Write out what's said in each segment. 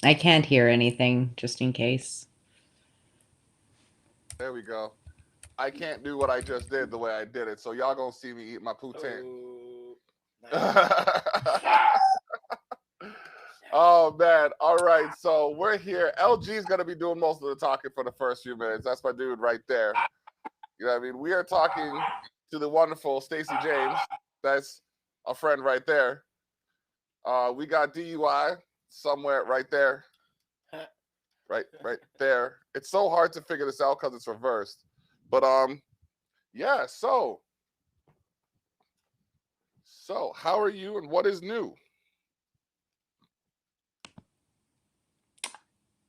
I can't hear anything, just in case. There we go. I can't do what I just did the way I did it, so y'all gonna see me eat my poutine. Oh, nice. Oh man! All right, so we're here. LG is gonna be doing most of the talking for the first few minutes. That's my dude right there. You know what I mean? We are talking to the wonderful Stacey James. That's a friend right there. We got DUI somewhere right there, right there. It's so hard to figure this out because it's reversed. But yeah. So how are you, and what is new?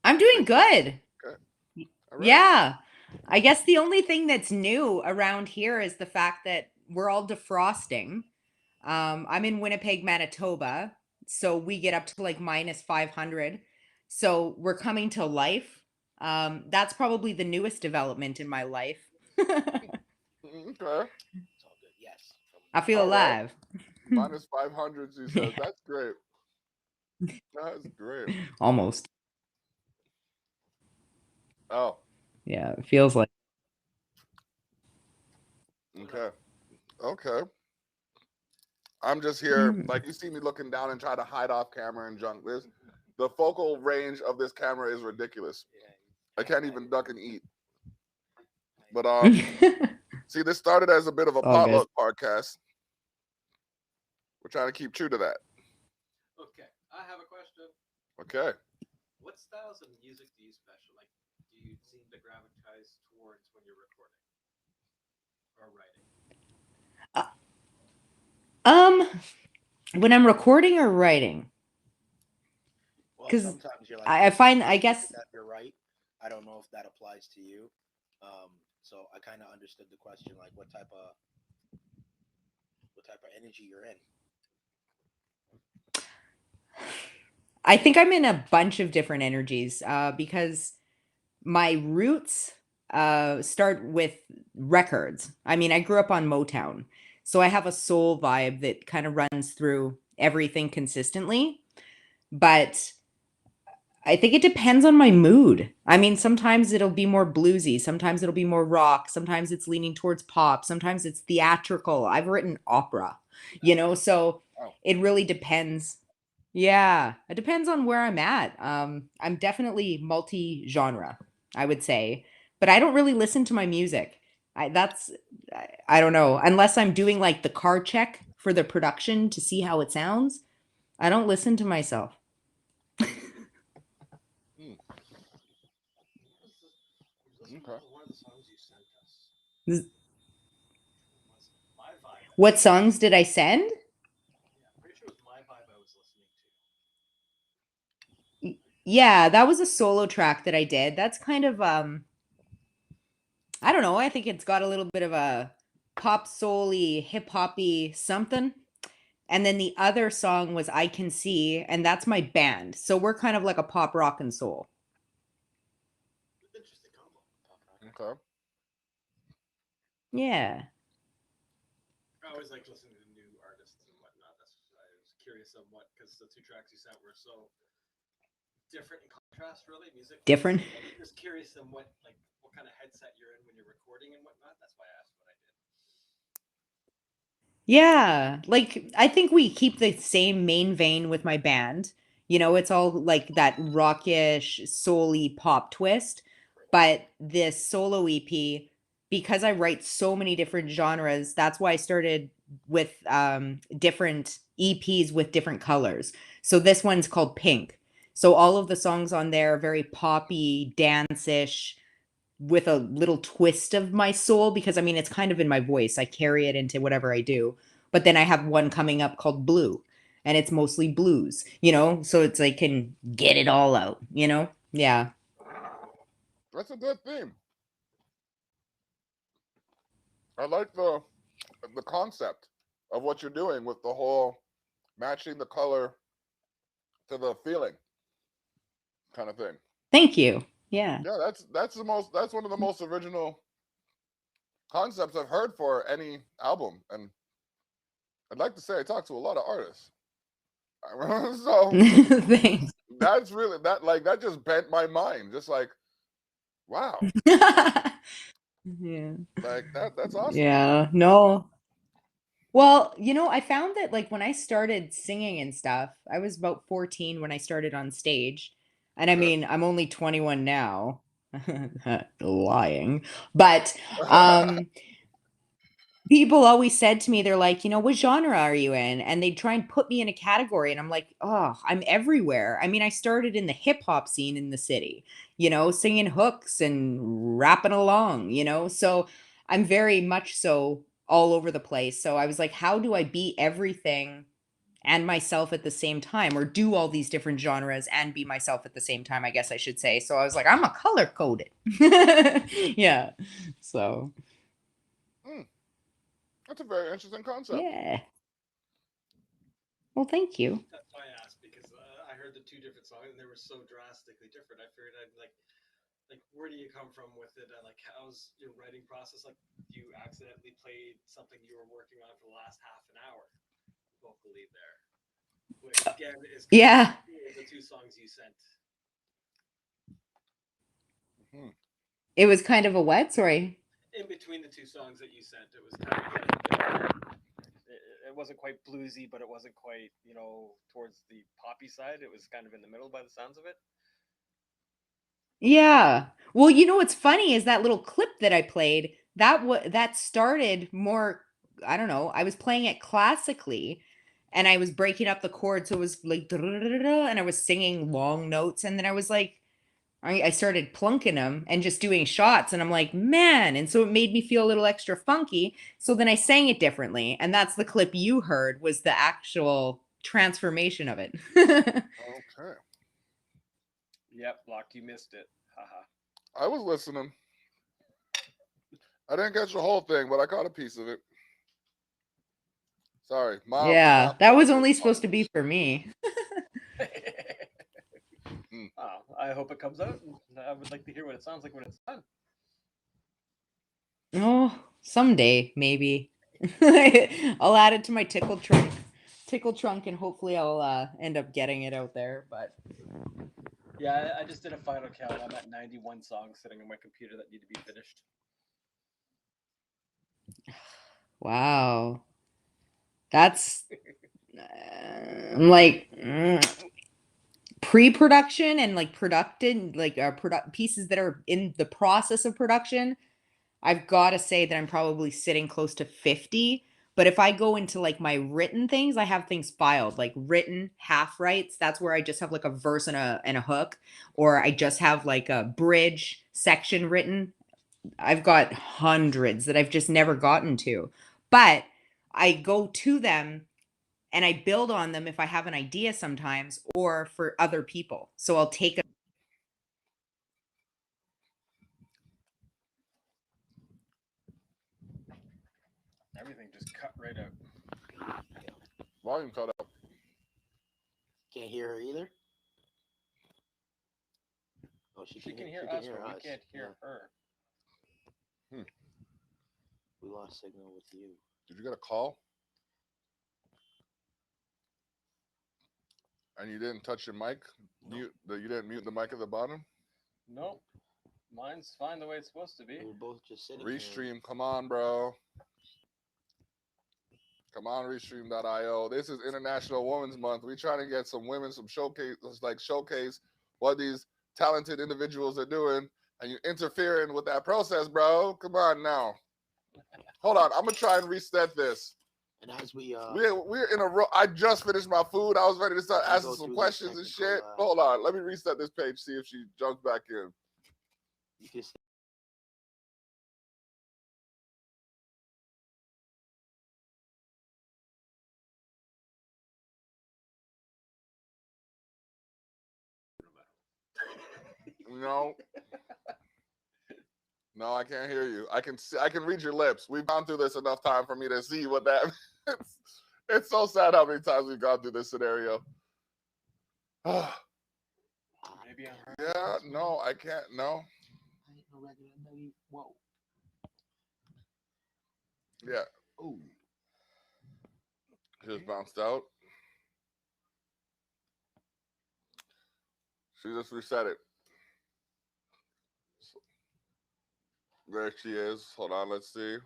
I'm doing good. Okay. All right. Yeah. I guess the only thing that's new around here is the fact that we're all defrosting. I'm in Winnipeg, Manitoba, so we get up to like minus 500. So we're coming to life. That's probably the newest development in my life. Okay. It's all good. Yes. I feel All right. alive. Minus 500, he says. That's great. That's great. Almost. Oh, Yeah, it feels like. okay. Okay. I'm just here, Mm. like you see me looking down and try to hide off camera and junk. This the focal range of this camera is ridiculous. I can't even duck and eat. But see, this started as a bit of a All good. potluck podcast. We're trying to keep true to that. Okay, I have a question. Okay. What styles of music do you special like? Do you seem to gravitate towards when you're recording or writing? Uh, um, when I'm recording or writing, Well, because sometimes you're like, I find, I guess, that you're right. I don't know if that applies to you. So I kind of understood the question, like what type of energy you're in. I think I'm in a bunch of different energies because my roots start with records. I mean, I grew up on Motown, so I have a soul vibe that kind of runs through everything consistently. But I think it depends on my mood. I mean, sometimes it'll be more bluesy, sometimes it'll be more rock, sometimes it's leaning towards pop, sometimes it's theatrical. I've written opera, so Oh. it really depends. Yeah, it depends on where I'm at. I'm definitely multi-genre, I would say, but I don't really listen to my music. I don't know, unless I'm doing like the car check for the production to see how it sounds. I don't listen to myself. Hmm. I was listening Okay. to one of the songs you sent us. Z- Which one was it? My Vibe, I What think. songs did I send? Yeah, I'm pretty sure it was My Vibe I was listening to. Yeah, that was a solo track that I did. That's kind of I don't know, I think it's got a little bit of a pop soul-y, hip hoppy something. And then the other song was I Can See, and that's my band. So we're kind of like a pop rock and soul. Interesting combo. Okay. Yeah. I always like listening to new artists and whatnot. That's I was curious on what because the two tracks you sent were so different in contrast, really music wise. Different. So I'm just curious on what kind of headset you're in when you're recording and whatnot. That's why I asked what I did. Yeah. Like I think we keep the same main vein with my band. It's all like that rockish, soul-y pop twist. But this solo EP, because I write so many different genres, that's why I started with different EPs with different colors. So this one's called Pink. So all of the songs on there are very poppy, dance-ish, with a little twist of my soul because I mean it's kind of in my voice. I carry it into whatever I do. But then I have one coming up called Blue and it's mostly blues, so it's like can get it all out. Yeah. That's a good theme. I like the concept of what you're doing with the whole matching the color to the feeling kind of thing. Thank you. Yeah. Yeah, that's one of the most original concepts I've heard for any album, and I'd like to say I talked to a lot of artists. So Thanks. That's really that just bent my mind. Just like, wow, Yeah. like that's awesome. Yeah. No. Well, I found that like when I started singing and stuff, I was about 14 when I started on stage. And I Okay. mean, I'm only 21 now. Lying. But people always said to me, they're like, what genre are you in? And they'd try and put me in a category. And I'm like, oh, I'm everywhere. I mean, I started in the hip hop scene in the city, singing hooks and rapping along, So I'm very much so all over the place. So I was like, how do I be everything and myself at the same time, or do all these different genres and be myself at the same time, I guess I should say. So I was like, I'm a color coded. Yeah. So, Hmm, that's a very interesting concept. yeah. Well, thank you. That's why I asked because I heard the two different songs and they were so drastically different. I figured I'd like where do you come from with it? Like how's your writing process? Like you accidentally played something you were working on for the last half an hour vocally there, which again is kind Yeah. of the two songs you sent. Hmm. It was kind of a what? Sorry. In between the two songs that you sent, it was kind of like it wasn't quite bluesy, but it wasn't quite towards the poppy side. It was kind of in the middle by the sounds of it. Yeah. Well, what's funny is that little clip that I played, that started more, I don't know, I was playing it classically and I was breaking up the chords. So it was like, and I was singing long notes. And then I was like, I started plunking them and just doing shots. And I'm like, man. And so it made me feel a little extra funky. So then I sang it differently. And that's the clip you heard, was the actual transformation of it. Okay, Yep, Block, you missed it. Haha. I was listening. I didn't catch the whole thing, but I caught a piece of it. Sorry, my Yeah, that was only supposed to be apologies. for me. Hmm. Oh, I hope it comes out. I would like to hear what it sounds like when it's done. Oh, someday maybe. I'll add it to my tickle trunk, and hopefully I'll end up getting it out there. But Yeah, I just did a final count. I'm at 91 songs sitting on my computer that need to be finished. wow, that's I'm like pre-production and like produced, like pieces that are in the process of production. I've got to say that I'm probably sitting close to 50. But if I go into like my written things, I have things filed, like written half rights. That's where I just have like a verse and a hook, or I just have like a bridge section written. I've got hundreds that I've just never gotten to. But I go to them and I build on them if I have an idea sometimes, or for other people. So I'll take a Everything just cut right out. Volume cut out. Can't hear her either. Oh, she She can, can he- hear she can us, hear but we us. can't hear her. We lost signal with you. Did you get a call? And you didn't touch your mic? No. You didn't mute the mic at the bottom? Nope. Mine's fine the way it's supposed to be. We were both just sitting here. Restream, come on, bro. Come on, Restream.io. This is International Women's Month. We're trying to get some women, some showcase what these talented individuals are doing, and you interfering with that process, bro. Come on now. Hold on, I'm gonna try and reset this. And as we We're in a row. I just finished my food. I was ready to start We asking go some through questions these and technical, shit. Hold on, let me reset this page, see if she jumps back in. you can see No. No, I can't hear you. I can see, I can read your lips. We've gone through this enough time for me to see what that means. It's so sad how many times we've gone through this scenario. Maybe on her. Yeah, no, I can't. No. I ain't no regular nugget. Whoa. Yeah, Ooh. just bounced out. She just reset it. There she is. Hold on, let's see.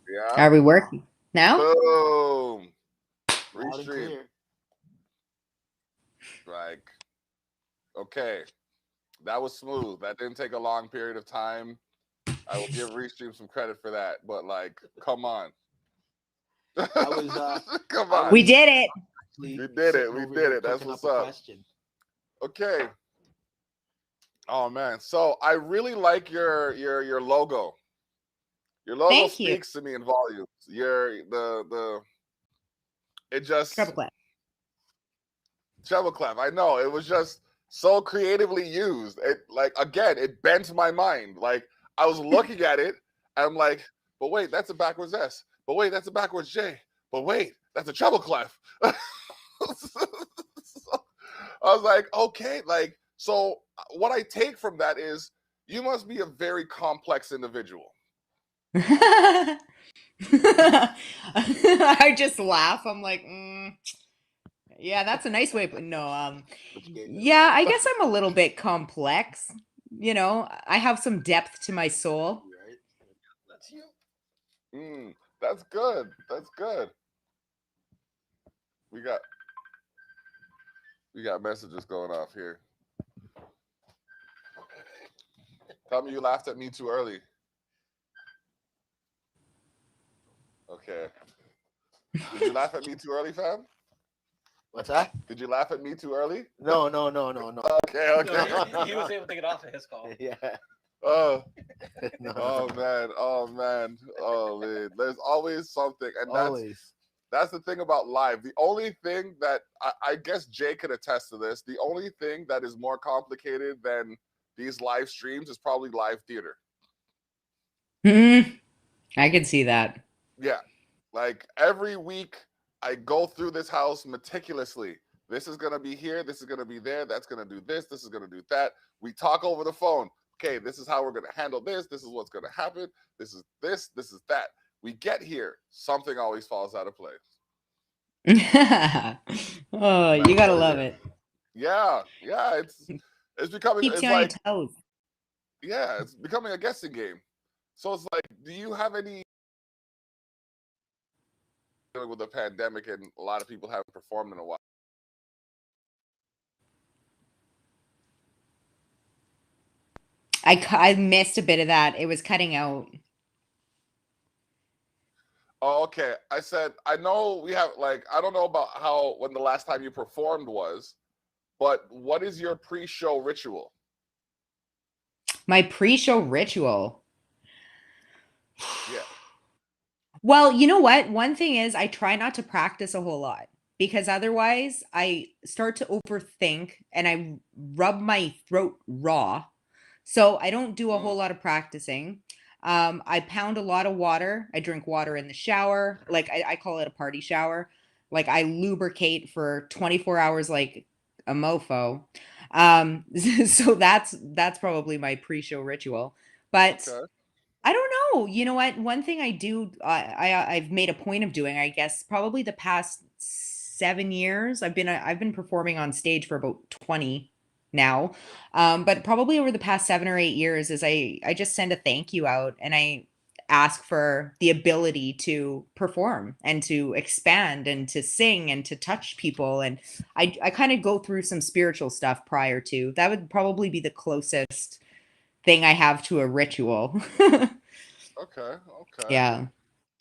Yeah. Are we working now? Boom. Loud and Restream. clear. Like, okay. That was smooth. That didn't take a long period of time. I will give Restream some credit for that, but like, come on. I was come I on. We did it. actually We did it. sitting We over did here it. That's cooking what's up a up. question. Okay. Oh man. So I really like your logo. Your logo Thank you. speaks to me in volumes. It just Treble clap. treble clef. I know. It was just so creatively used. It like again, it bent my mind. Like I was looking at it, and I'm like, but wait, that's a backwards S. But wait, that's a backwards J. But wait, that's a treble clef. I was like, okay, like so what I take from that is you must be a very complex individual. I just laugh. I'm like, yeah, that's a nice way. But no, yeah, I guess I'm a little bit complex. You know, I have some depth to my soul. Right? That's you. That's good. That's good. We got messages going off here. Tell me you laughed at me too early. Okay. Did you laugh at me too early, fam? What's that? Did you laugh at me too early? No. Okay, No, okay. he was able to get off of his call. Yeah. Oh, No. oh man, oh man, oh man. There's always something, and Always. that's the thing about live. The only thing that I guess Jay could attest to this. The only thing that is more complicated than these live streams is probably live theater. I can see that. Yeah, like every week I go through this house meticulously. This is gonna be here. This is gonna be there. That's gonna do this. This is gonna do that. We talk over the phone. Okay, this is how we're gonna handle this. This is what's gonna happen. This is this. This is that. We get here, something always falls out of place. Oh, you gotta love it. Yeah, yeah. It's becoming. Keeps It's you on your like toes. yeah, it's becoming a guessing game. So it's like, do you have any dealing with the pandemic and a lot of people haven't performed in a while? I missed a bit of that. It was cutting out. Oh, okay. I said, I know we have like, I don't know about how when the last time you performed was, but what is your pre-show ritual? My pre-show ritual. Yeah. Well, you know what? One thing is I try not to practice a whole lot because otherwise I start to overthink and I rub my throat raw. So I don't do a whole lot of practicing. I pound a lot of water. I drink water in the shower. Like I call it a party shower. Like I lubricate for 24 hours like a mofo. So that's probably my pre-show ritual. But Okay. I don't know. You know what? One thing I do, I've made a point of doing, I guess, probably the past 7 years. I've been performing on stage for about 20 now, but probably over the past 7 or 8 years, is I just send a thank you out and I ask for the ability to perform and to expand and to sing and to touch people, and I kind of go through some spiritual stuff prior to that. Would probably be the closest thing I have to a ritual. Okay. Okay. Yeah.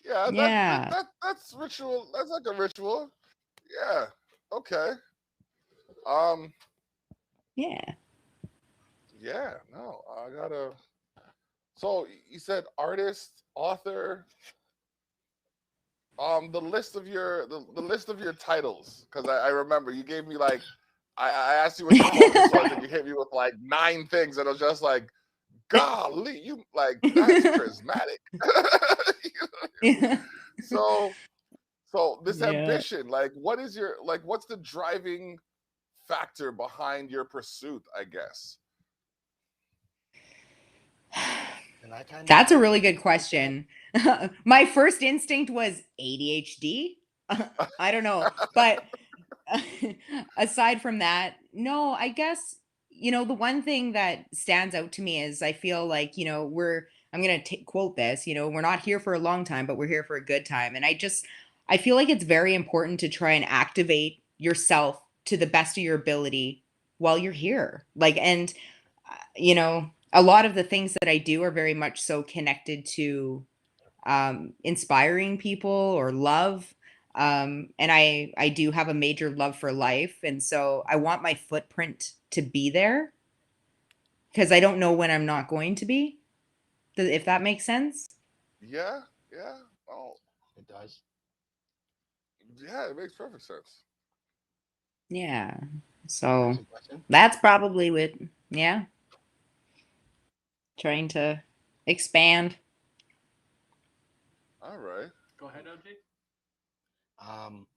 Yeah, Yeah. that's ritual. That's like a ritual. Yeah. Okay. Um, Yeah. yeah, no, I gotta. So you said artist, author. The list of your the list of your titles, because I remember you gave me like I asked you what your focus was, and you hit me with like 9 things, and I was just like, golly, you like that's charismatic. So this Yeah. ambition, like what is your like what's the driving factor behind your pursuit, I guess? And I kind of That's a really good question. My first instinct was ADHD. I don't know, but aside from that, no, I guess, the one thing that stands out to me is I feel like, I'm going to quote this, we're not here for a long time, but we're here for a good time. And I feel like it's very important to try and activate yourself to the best of your ability while you're here. And, a lot of the things that I do are very much so connected to inspiring people or love. And I do have a major love for life. And so I want my footprint to be there because I don't know when I'm not going to be, if that makes sense. Yeah, yeah. Oh, It does. yeah, it makes perfect sense. Yeah. Next So question. that's probably what, yeah, trying to expand. All right. Go ahead, OJ. Um,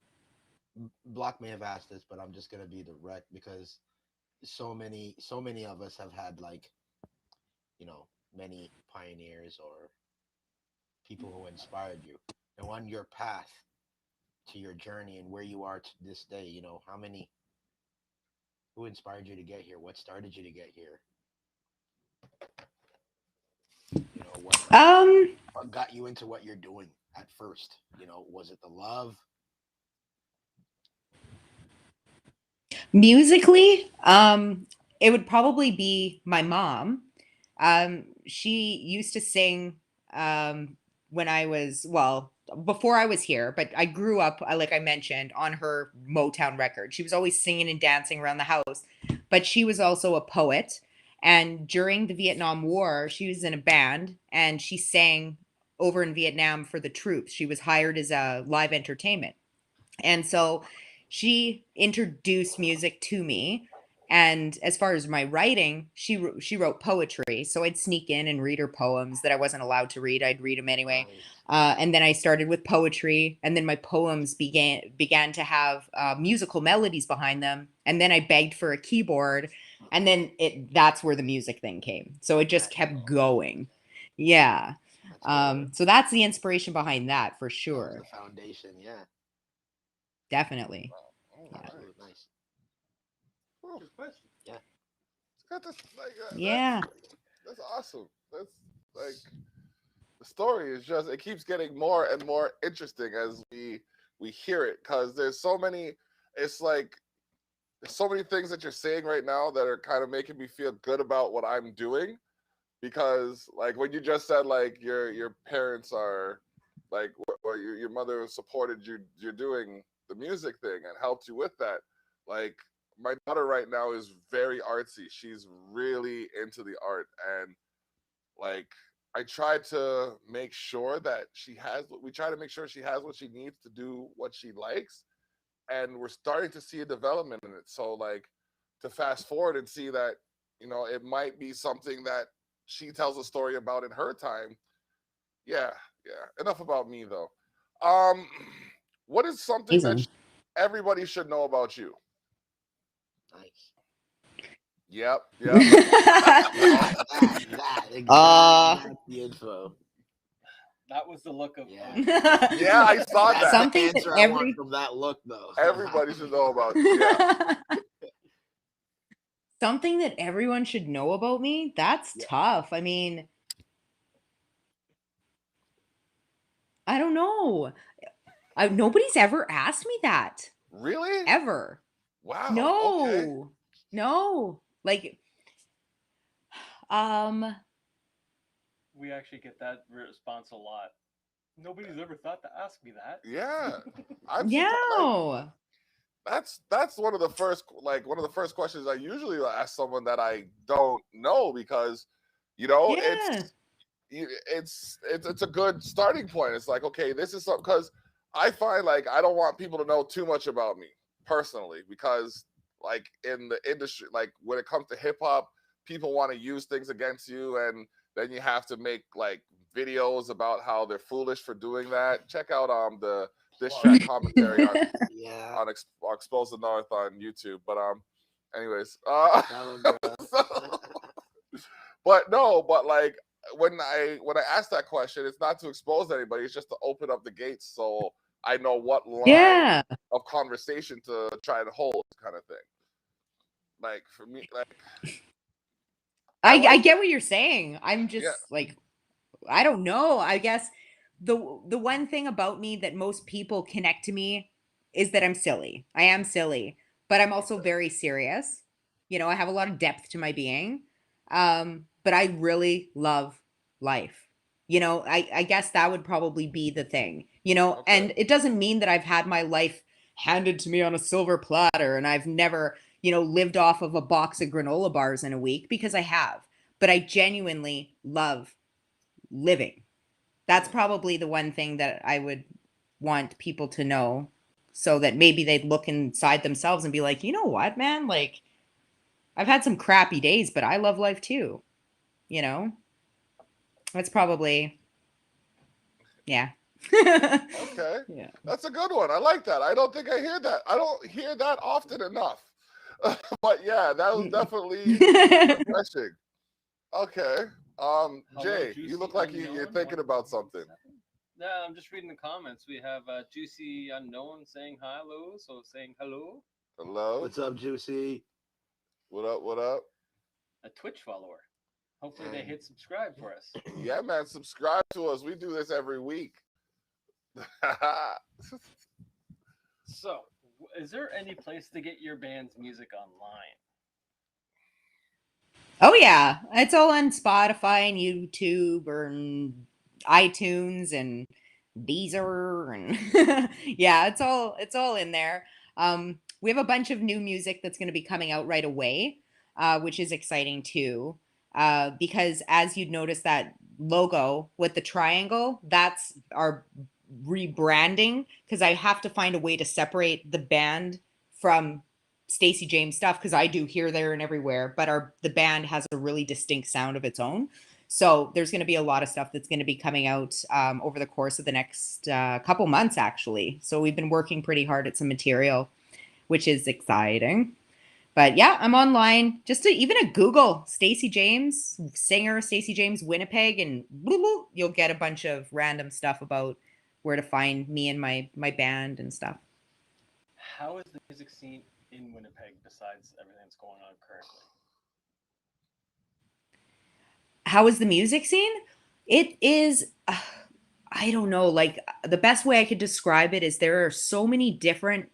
Block may have asked this, but I'm just gonna be direct because so many of us have had like, many pioneers or people who inspired you. And on your path to your journey and where you are to this day, how many who inspired you to get here? What started you to get here? What Um, got you into what you're doing at first? Was it the love? Musically, it would probably be my mom. She used to sing when I was, well, before I was here, but I grew up, like I mentioned, on her Motown record. She was always singing and dancing around the house, but she was also a poet. And during the Vietnam War, she was in a band and she sang over in Vietnam for the troops. She was hired as a live entertainment. And so she introduced music to me. And as far as my writing, she wrote poetry. So I'd sneak in and read her poems that I wasn't allowed to read. I'd read them anyway. Nice. And then I started with poetry, and then my poems began to have musical melodies behind them. And then I begged for a keyboard, and then that's where the music thing came. So it just kept going. Yeah. That's cool. So that's the inspiration behind that for That was sure. the foundation. Yeah. Definitely. All Yeah. right. Absolutely nice. Whew. Good question. Yeah. It's got this like Yeah. that's awesome. That's like the story is just it keeps getting more and more interesting as we hear it because there's so many. It's like there's so many things that you're saying right now that are kind of making me feel good about what I'm doing because like when you just said like your parents are like or your mother supported you you're doing the music thing and helped you with that like my daughter right now is very artsy, she's really into the art and like I try to make sure that we try to make sure she has what she needs to do what she likes and we're starting to see a development in it. So like to fast forward and see that, it might be something that she tells a story about in her time. Yeah, yeah. Enough about me though. Um what is something that Amazing. everybody should know about you? Nice. Yep, yep. That exactly. That's the info. That was the look of Yeah. OJ. Yeah, I saw That's that. the Something that answer I want from that look, though. Everybody should know about you. Yeah. something that everyone should know about me. That's Yeah. tough. I mean, I don't know. Nobody's ever asked me that Really? ever. Wow. Okay. No, no. Like, um, We actually get that response a lot. Nobody's ever thought to ask me that. Yeah. I'm yeah, surprised. Like, no. that's one of the first questions I usually ask someone that I don't know because Yeah. it's a good starting point. It's like okay, this is something because I find like I don't want people to know too much about me personally because like in the industry, like when it comes to hip hop, people want to use things against you, and then you have to make like videos about how they're foolish for doing that. Check out the diss track commentary on Yeah. Expose the North on YouTube. But anyways, Tell 'em, bro. so, but no, but like when I ask that question, it's not to expose anybody. It's just to open up the gates so I know what line Yeah. of conversation to try to hold, kind of thing. Like for me, like I like get what you're saying. I'm yeah, just like, I don't know. I guess the one thing about me that most people connect to me is that I'm silly. I am silly, but I'm also very serious. You know, I have a lot of depth to my being. But I really love life. You know, I guess that would probably be the thing. You know, okay. and it doesn't mean that I've had my life handed to me on a silver platter and I've never, you know, lived off of a box of granola bars in a week, because I have. But I genuinely love living. That's probably the one thing that I would want people to know, so that maybe they'd look inside themselves and be like, you know what, man? Like, I've had some crappy days, but I love life too. You know? That's probably, yeah. Okay, Yeah. that's a good one. I like that. I don't think I hear that. I don't hear that often enough. But yeah, that was definitely refreshing. Okay. Hello, Jay, you Juicy look like you're Unknown, thinking about something. 147. Yeah, I'm just reading the comments. We have Juicy Unknown saying hello, so saying hello. Hello. What's up, Juicy? What up? What up? A Twitch follower. Hopefully they hit subscribe for us. Yeah, man, subscribe to us. We do this every week. So, is there any place to get your band's music online? Oh yeah, it's all on Spotify and YouTube and iTunes and Deezer and yeah, it's all in there. We have a bunch of new music that's going to be coming out right away, which is exciting too. Because as you'd notice, that logo with the triangle, that's our rebranding, because I have to find a way to separate the band from Stacey James stuff, because I do here, there, and everywhere, but the band has a really distinct sound of its own. So there's going to be a lot of stuff that's going to be coming out over the course of the next couple months, actually. So we've been working pretty hard at some material, which is exciting. But yeah, I'm online. Even a Google Stacey James, singer Stacey James Winnipeg, and you'll get a bunch of random stuff about where to find me and my band and stuff. How is the music scene in Winnipeg besides everything that's going on currently? How is the music scene? It is, I don't know, like the best way I could describe it is there are so many different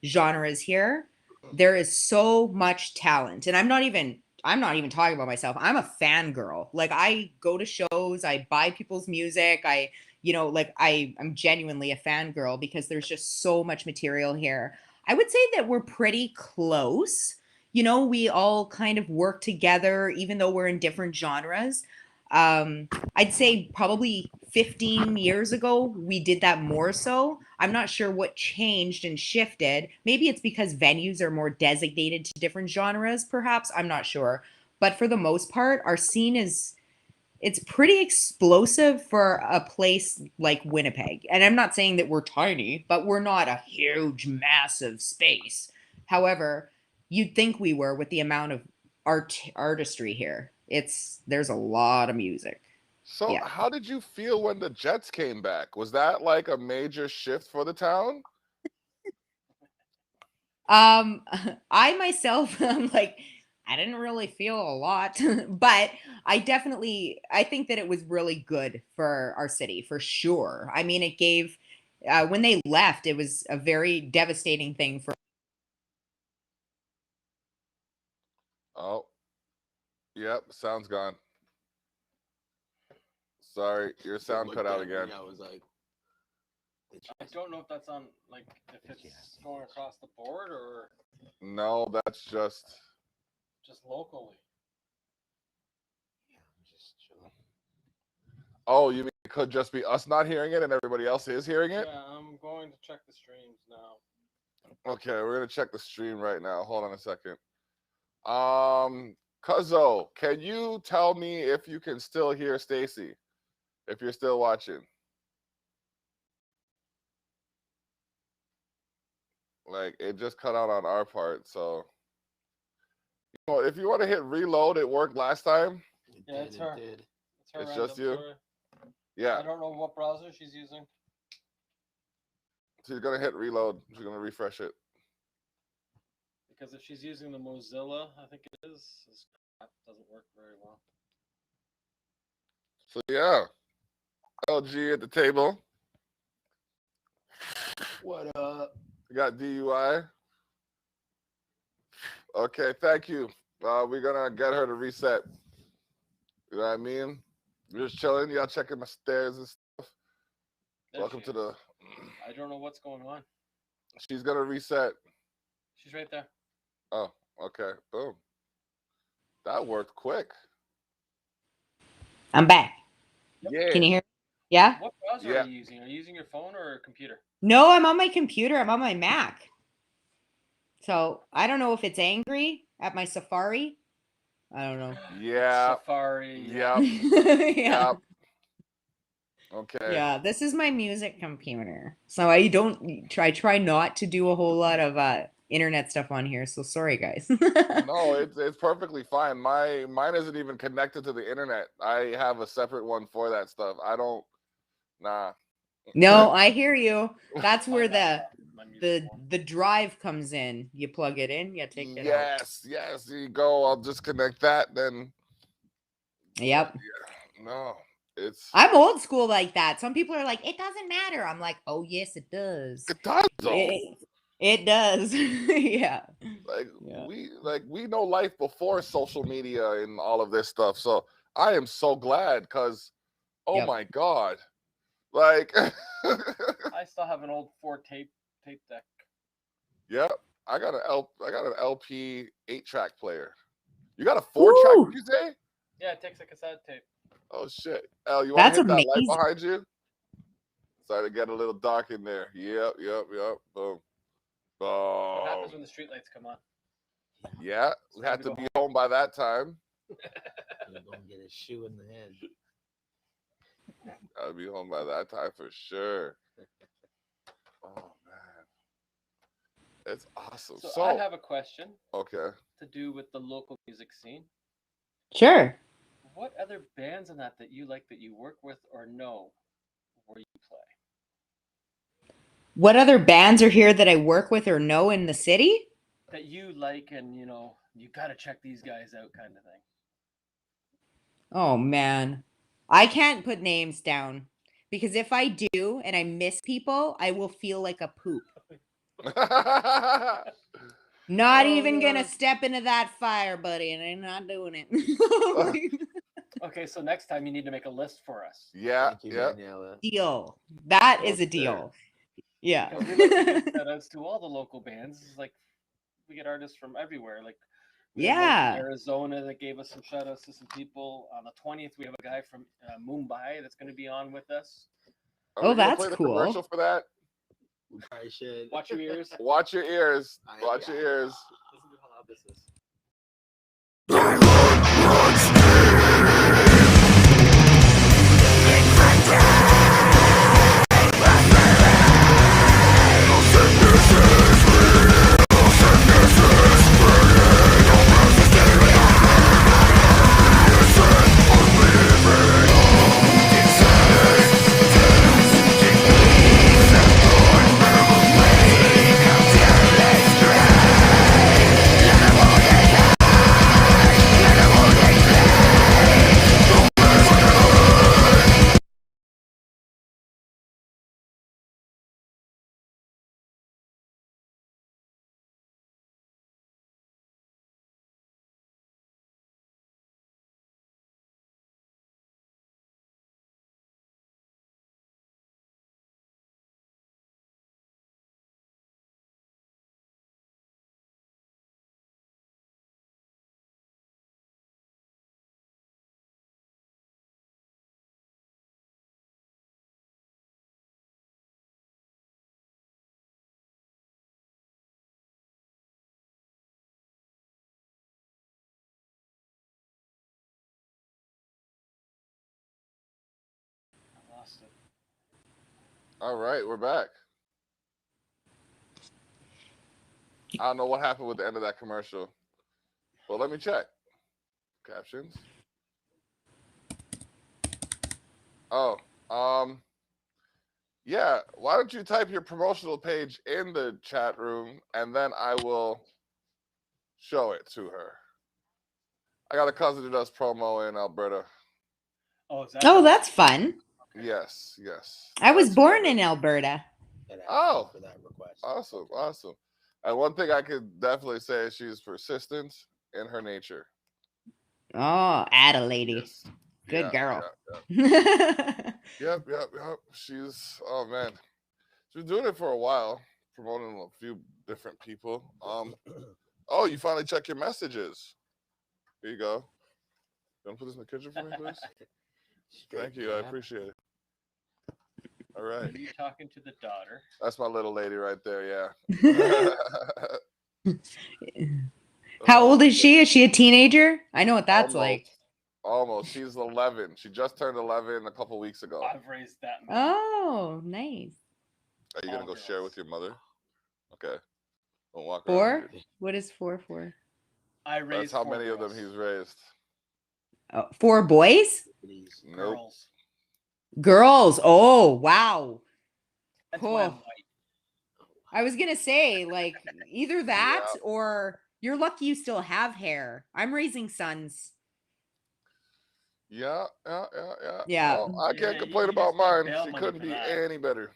genres here. There is so much talent. And I'm not even talking about myself. I'm a fangirl. Like, I go to shows, I buy people's music. I'm genuinely a fangirl because there's just so much material here. I would say that we're pretty close. You know, we all kind of work together, even though we're in different genres. I'd say probably 15 years ago, we did that more so. I'm not sure what changed and shifted. Maybe it's because venues are more designated to different genres, perhaps. I'm not sure. But for the most part, our scene it's pretty explosive for a place like Winnipeg. And I'm not saying that we're tiny, but we're not a huge, massive space. However, you'd think we were with the amount of artistry here. There's a lot of music. So, Yeah. how did you feel when the Jets came back? Was that like a major shift for the town? Um, I myself, I'm like, I didn't really feel a lot, but I think that it was really good for our city, for sure. I mean, it gave, when they left, it was a very devastating thing for. Oh, yep, sound's gone. Sorry, your sound cut out again. I was like, I don't know if that's on, like, if it's going across the board or No, that's just. locally. yeah, I'm just chilling. Oh, you mean it could just be us not hearing it and everybody else is hearing it? Yeah, I'm going to check the streams now. Okay, we're gonna check the stream right now. Hold on a second. Cuzzo, can you tell me if you can still hear Stacy? If you're still watching. Like, it just cut out on our part, so if you want to hit reload, it worked last time. Yeah, it's her. Did. It's her. It's random, just you? sorry. Yeah. I don't know what browser she's using. She's gonna hit reload. She's gonna refresh it. Because if she's using the Mozilla, I think it is, this crap doesn't work very well. So yeah, LG at the table. What up? We got DUI. Okay, thank you. We're gonna get her to reset. You know what I mean? We're just chilling. Y'all checking my stairs and stuff. There Welcome she to is. the. I don't know what's going on. She's gonna reset. She's right there. Oh, okay. Boom. That worked quick. I'm back. Yeah. Can you hear? Yeah. What browser Yeah. are you using? Are you using your phone or a computer? No, I'm on my computer. I'm on my Mac. So I don't know if it's angry at my Safari. I don't know. Yeah. Safari. Yep. Yeah. Yep. Okay. Yeah, this is my music computer. So I try not to do a whole lot of internet stuff on here. So sorry guys. No, it's perfectly fine. Mine isn't even connected to the internet. I have a separate one for that stuff. I don't. Nah. No, I hear you. That's where My music the one. the drive comes in. You plug it in, you take it out. Yes. There you go. I'll disconnect that. Then Yep. no, it's I'm old school like that. Some people are like, it doesn't matter. I'm like, oh yes, it does. it does though. It does. Yeah. Like Yeah. we know life before social media and all of this stuff. So I am so glad because oh Yep. my god, like I still have an old 4 tape deck. yeah, I got an LP 8-track player. You got a 4-track? Ooh. Did you say? Yeah, it takes a cassette tape. Oh shit, El, you want to That's hit that light amazing. behind you? Started to get a little dark in there. Yep. Boom. What happens Boom. when the streetlights come on? Yeah, we had to be home by that time. You're gonna get a shoe in the head. Gotta be home by that time for sure. Oh man, it's awesome. So So I have a question okay, to do with the local music scene. Sure. What other bands in that you like that you work with or know where you play? What other bands are here that I work with or know in the city? That you like and you got to check these guys out kind of thing. Oh man. I can't put names down because if I do and I miss people, I will feel like a poop. Not even gonna step into that fire, buddy, and I'm not doing it. Okay, so next time you need to make a list for us. yeah, Thank you, yeah. Daniela. Deal. That is a Okay. deal. Yeah. Because we like to give shout outs to all the local bands. It's like we get artists from everywhere. Like we had one Yeah. from Arizona that gave us some shout outs to some people. On the 20th, we have a guy from Mumbai that's going to be on with us. Are Oh, we gonna that's play the cool. commercial for that? We probably should. Watch your ears. Watch your ears. Watch your ears. Listen to how loud this is. I lost it. All right, we're back. I don't know what happened with the end of that commercial. Well, let me check. Captions. Oh, Yeah, why don't you type your promotional page in the chat room and then I will show it to her. I got a cousin who does promo in Alberta. Oh, is that Oh, how- that's fun. Yes, yes. I was That's born what in it- Alberta. And Oh. for that request. Awesome, awesome. And one thing I could definitely say is she's persistent in her nature. Oh, add a lady. Yes. Good Yeah, girl. Yep. She's oh man. She's been doing it for a while, promoting a few different people. Oh, you finally check your messages. Here you go. You want to put this in the kitchen for me, please? Thank you. I appreciate it. All right. Are you talking to the daughter? That's my little lady right there, yeah. How Oh, old my is she? Is she a teenager? I know what that's like. Almost. She's 11. She just turned 11 a couple weeks ago. I've raised that. Oh, nice. Are you gonna go share with your mother? Okay. Don't walk around. 4? Here. What is 4 for? I raised. That's how 4 many of them girls. he's raised. Oh, 4 boys? Nope. Girls. Girls. Oh, wow. That's why I'm Oh. white. I was gonna say, like, either that Yeah. or you're lucky you still have hair. I'm raising sons. Yeah. Yeah. Well, I can't Yeah, complain you about just got mine. bail She money couldn't for be that. any better.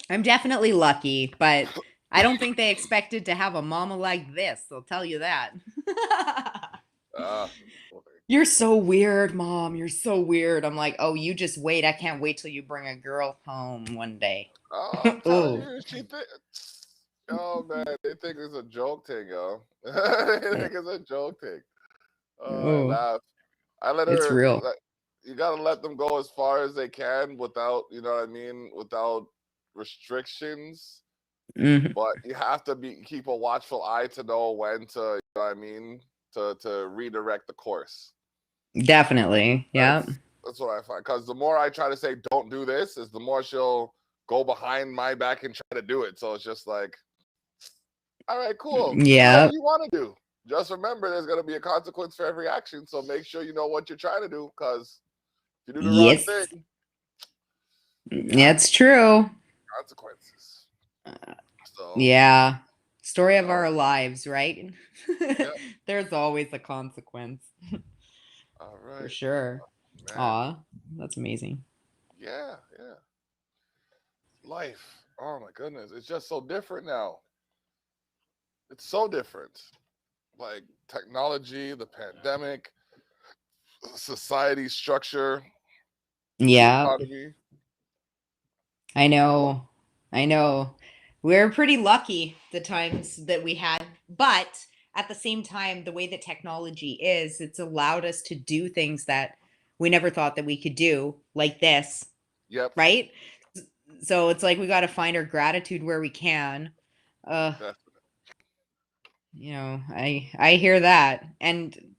I'm definitely lucky, but I don't think they expected to have a mama like this. I'll tell you that. Ah. You're so weird, Mom. You're so weird. I'm like, oh, you just wait. I can't wait till you bring a girl home one day. Oh, I'm telling Oh. you, oh man, they think it's a joke thing, yo. They think it's a joke thing. Oh, I Oh. laugh. I let It's her. real. Like, you gotta let them go as far as they can without, you know what I mean, without restrictions. Mhm. But you have to keep a watchful eye to know when to, you know what I mean, to redirect the course. Definitely. Yeah. That's what I find. Because the more I try to say don't do this, is the more she'll go behind my back and try to do it. So it's just like, all right, cool. Do Yeah. whatever you want to do. Just remember, there's going to be a consequence for every action. So make sure you know what you're trying to do. Because if you do the Yes. wrong thing, That's true. consequences. So Yeah. Story of Yeah. our lives, right? Yep. There's always a consequence. All For right. sure. Man. Aw, that's amazing. Yeah. Life. Oh my goodness. It's just so different now. It's so different. Like technology, the pandemic, society structure, the Yeah, economy. I know. I know. We're pretty lucky the times that we had, but at the same time, the way that technology is, it's allowed us to do things that we never thought that we could do, like this, Yep. right? So it's like we got to find our gratitude where we can. Definitely. You know, I hear that, and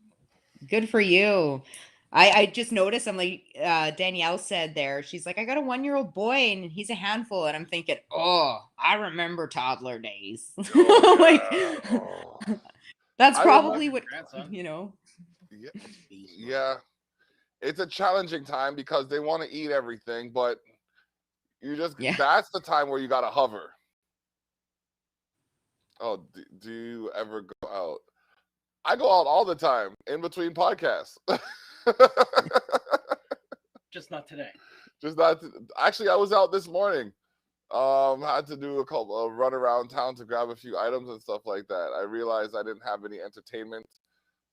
good for you. I just noticed, I'm like, Danielle said there, she's like, I got a 1-year-old boy and he's a handful. And I'm thinking, oh, I remember toddler days. Oh, yeah. Like, Oh. that's I probably remember- what, Grandson. you know. Yeah. It's a challenging time because they want to eat everything, but Yeah. that's the time where you got to hover. Oh, do you ever go out? I go out all the time in between podcasts. Just not today. Just not actually I was out this morning. Had to do a run around town to grab a few items and stuff like that. I realized I didn't have any entertainment.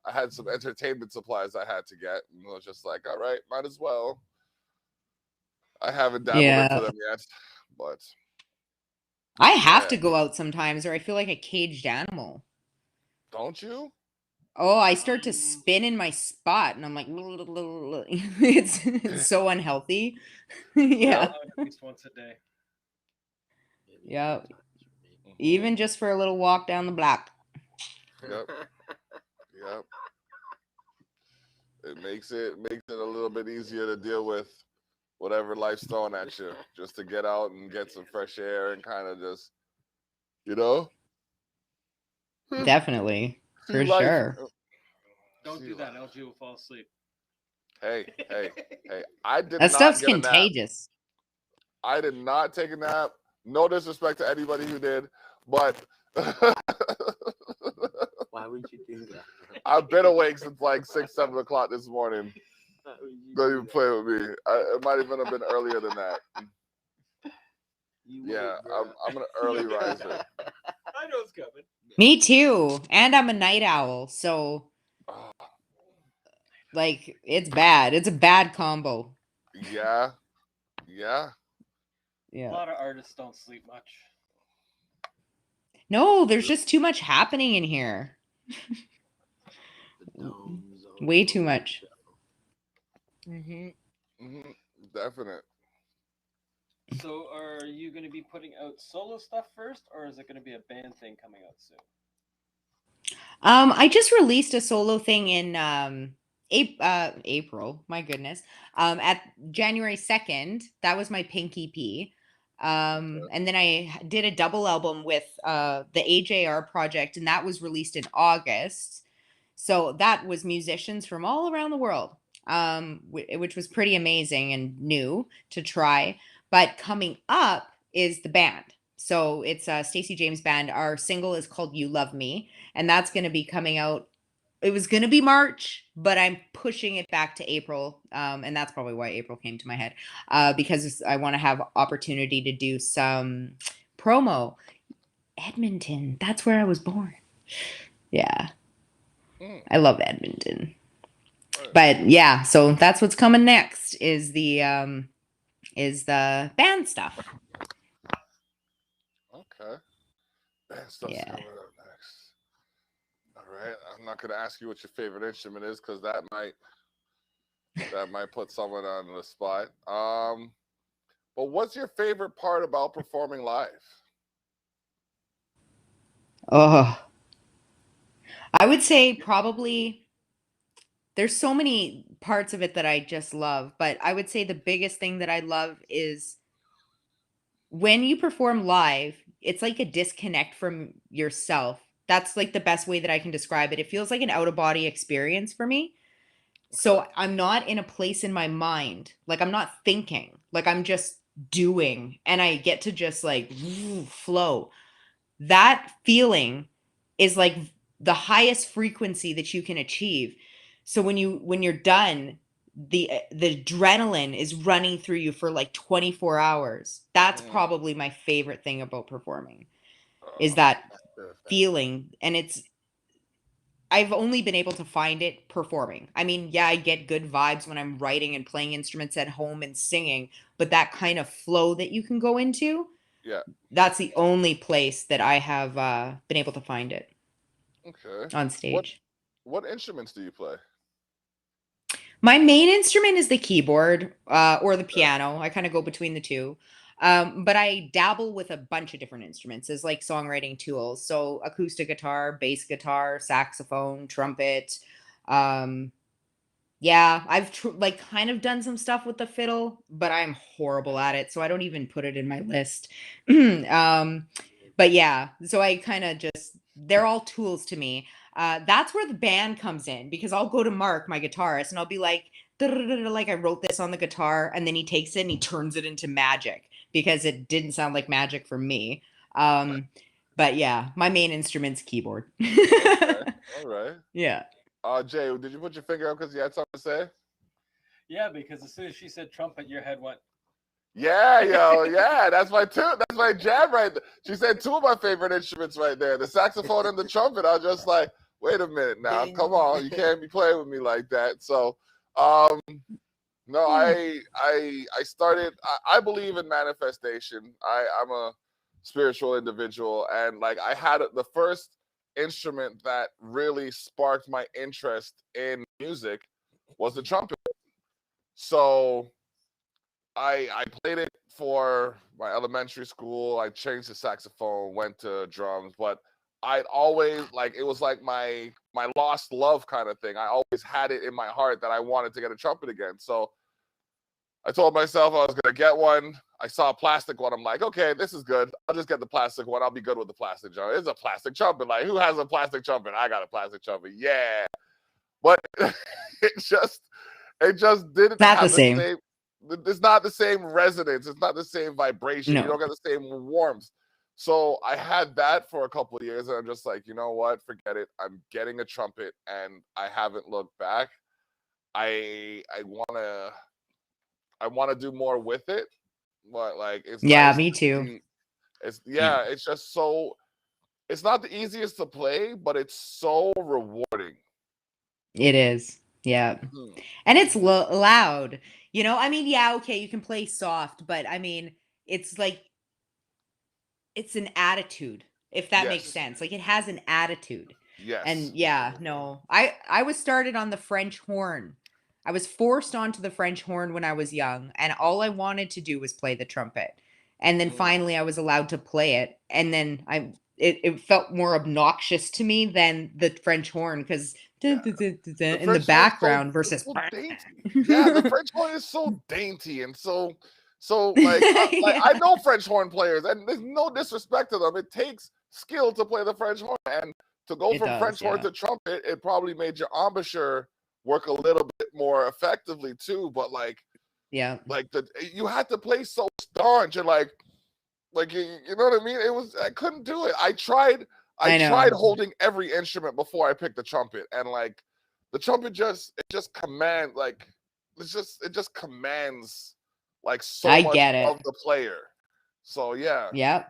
I had some entertainment supplies I had to get, and I was just like, all right, might as well. I haven't dabbled into them yet, but I have yeah. to go out sometimes or I feel like a caged animal. Don't you? Oh, I start to spin in my spot and I'm like, it's so unhealthy. Yeah. Out at least once a day. Yeah. Even just for a little walk down the block. Yep. It makes it a little bit easier to deal with whatever life's throwing at you, just to get out and get some fresh air and kind of just, you know. Definitely. For See life. sure. Don't do that. LG will fall asleep. Hey! I did That not stuff's get a nap. contagious. I did not take a nap. No disrespect to anybody who did, but Why would you do that? I've been awake since like 6, 7 o'clock this morning. Why would you Don't do even that? play with me. It might even have been earlier than that. You Yeah, would, bro. I'm an early riser. I know it's coming. Me too. And I'm a night owl, so Oh, like it's bad. It's a bad combo. yeah, yeah. A Yeah. lot of artists don't sleep much. No, there's just too much happening in here. The dome zone Way too of much. Definite. So are you going to be putting out solo stuff first, or is it going to be a band thing coming out soon? I just released a solo thing in April. My goodness. At January 2nd. That was my Pink EP. And then I did a double album with the AJR project, and that was released in August. So that was musicians from all around the world, which was pretty amazing and new to try. But coming up is the band. So it's a Stacey James band. Our single is called You Love Me, and that's going to be coming out. It was going to be March, but I'm pushing it back to April. And that's probably why April came to my head, because I want to have opportunity to do some promo. Edmonton, that's where I was born. Yeah. I love Edmonton. Right. But yeah, so that's what's coming next is the band stuff. Okay. Band stuff's Yeah. coming up next. All right. I'm not gonna ask you what your favorite instrument is because that might put someone on the spot. But what's your favorite part about performing live? Oh. I would say probably there's so many parts of it that I just love, but I would say the biggest thing that I love is when you perform live, it's like a disconnect from yourself. That's like the best way that I can describe it. It feels like an out of body experience for me. So I'm not in a place in my mind. Like I'm not thinking. Like I'm just doing and I get to just like flow. That feeling is like the highest frequency that you can achieve. So when you're done, the adrenaline is running through you for like 24 hours. That's probably my favorite thing about performing is that feeling. And I've only been able to find it performing. I mean, yeah, I get good vibes when I'm writing and playing instruments at home and singing, but that kind of flow that you can go into, Yeah. that's the only place that I have been able to find it. Okay. On stage. What instruments do you play? My main instrument is the keyboard or the piano. I kind of go between the two. But I dabble with a bunch of different instruments as like songwriting tools. So acoustic guitar, bass guitar, saxophone, trumpet. Yeah, I've like kind of done some stuff with the fiddle, but I'm horrible at it, so I don't even put it in my list. But yeah, so I kind of just they're all tools to me. That's where the band comes in because I'll go to Mark, my guitarist, and I'll be like, like I wrote this on the guitar, and then he takes it and he turns it into magic because it didn't sound like magic for me. But yeah, my main instrument's keyboard. Okay. All right. Yeah. Jay, did you put your finger up because you had something to say? Yeah, because as soon as she said trumpet, your head went. Yeah, yo, yeah, that's my jam right there. She said two of my favorite instruments right there, the saxophone and the trumpet. I was just like, wait a minute now, come on, you can't be playing with me like that. So, no, I started. I believe in manifestation. I'm a spiritual individual, and like I had the first instrument that really sparked my interest in music was the trumpet. So I played it for my elementary school. I changed to saxophone, went to drums, but I'd always like it was like my lost love kind of thing. I always had it in my heart that I wanted to get a trumpet again. So I told myself I was gonna get one. I saw a plastic one. I'm like, okay, this is good. I'll just get the plastic one. I'll be good with the plastic trumpet. It's a plastic trumpet. Like, who has a plastic trumpet? I got a plastic trumpet. Yeah, but it just didn't Not have the same. it's not the same resonance. It's not the same vibration. You No. don't get the same warmth. So I had that for a couple of years, and I'm just like, you know what? Forget it. I'm getting a trumpet, and I haven't looked back. I wanna do more with it, but like it's Yeah, nice me to too. see. It's just so. It's not the easiest to play, but it's so rewarding. It is. Yeah. Mhm. And it's loud. You know, I mean, yeah, okay, you can play soft, but I mean, it's like it's an attitude, if that makes Yes. sense. Like it has an attitude. Yes. And yeah, no. I was started on the French horn. I was forced onto the French horn when I was young, and all I wanted to do was play the trumpet. And then Mm. finally I was allowed to play it, and then it felt more obnoxious to me than the French horn because Yeah. The in the French horn is background so, it's versus so dainty. Yeah, the French horn is so dainty and so like Yeah. I know French horn players, and there's no disrespect to them. It takes skill to play the French horn, and to go It from does, French horn yeah. to trumpet, it probably made your embouchure work a little bit more effectively too. But like Yeah. you had to play so staunch and like you know what I mean? I couldn't do it. I tried I tried know. holding every instrument before I picked the trumpet, and like the trumpet just command like it just commands like so I much get of it. the player. So yeah, Yep.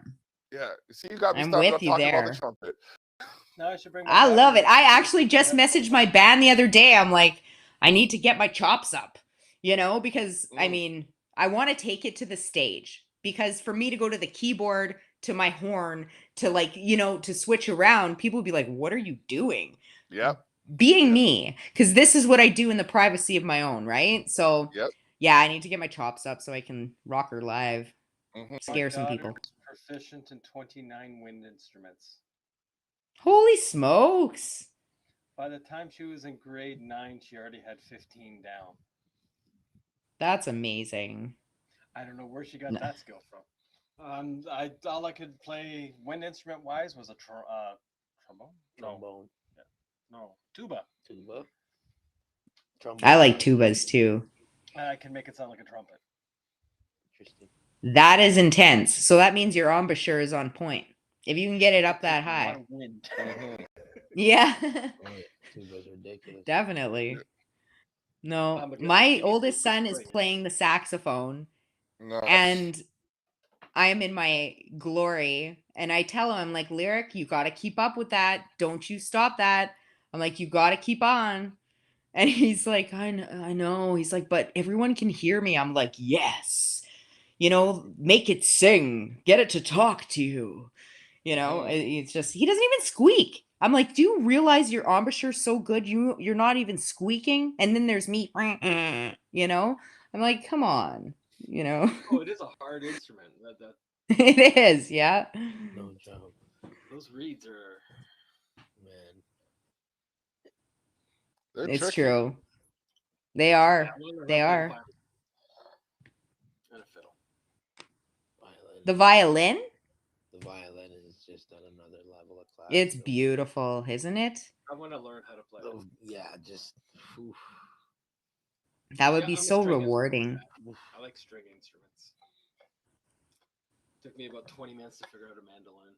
yeah. See, you got me I'm started on with you talking about the there. trumpet. Now I should bring my I band love in. it. I actually just messaged my band the other day. I'm like, I need to get my chops up, you know, because I Mm, mean, I want to take it to the stage because for me to go to the keyboard to my horn to like, you know, to switch around, people would be like, what are you doing? yep, Being yep, me, because this is what I do in the privacy of my own, right? So, yep. yeah, I need to get my chops up so I can rock her live, Hmm. My scare some daughter people. is proficient in 29 wind instruments. Holy smokes. By the time she was in grade 9, she already had 15 down. That's amazing. I don't know where she got that skill from. All I could play wind instrument wise was a trombone. Trombone, No, tuba. tuba, I trombone. like tubas too. I can make it sound like a trumpet. Interesting. That is intense. So that means your embouchure is on point. If you can get it up that A lot high. of wind. Hmm. Yeah. Oh, yeah. Tuba's ridiculous. Definitely. No, But my she needs oldest to son is play. playing the saxophone Nice. and I am in my glory and I tell him I'm like, Lyric, you got to keep up with that. Don't you stop that. I'm like, you got to keep on. And he's like, I know. He's like, but everyone can hear me. I'm like, yes. You know, make it sing. Get it to talk to you. You know, it's just he doesn't even squeak. I'm like, do you realize your embouchure's so good you're not even squeaking? And then there's me, you know. I'm like, come on, you know. Oh, it is a hard instrument. It is, yeah. No joke, Those reeds are. man. They're It's tricky. true. They Yeah, are. I wanna learn They how to play the are. violin and a fiddle. Violin. The violin, The violin is just on another level of class. it's beautiful, isn't it? I want to learn how to play it. Yeah, just. Oof. That would Yeah, be I'm a so string instrument rewarding. guy. I like string instruments. Took me about 20 minutes to figure out a mandolin.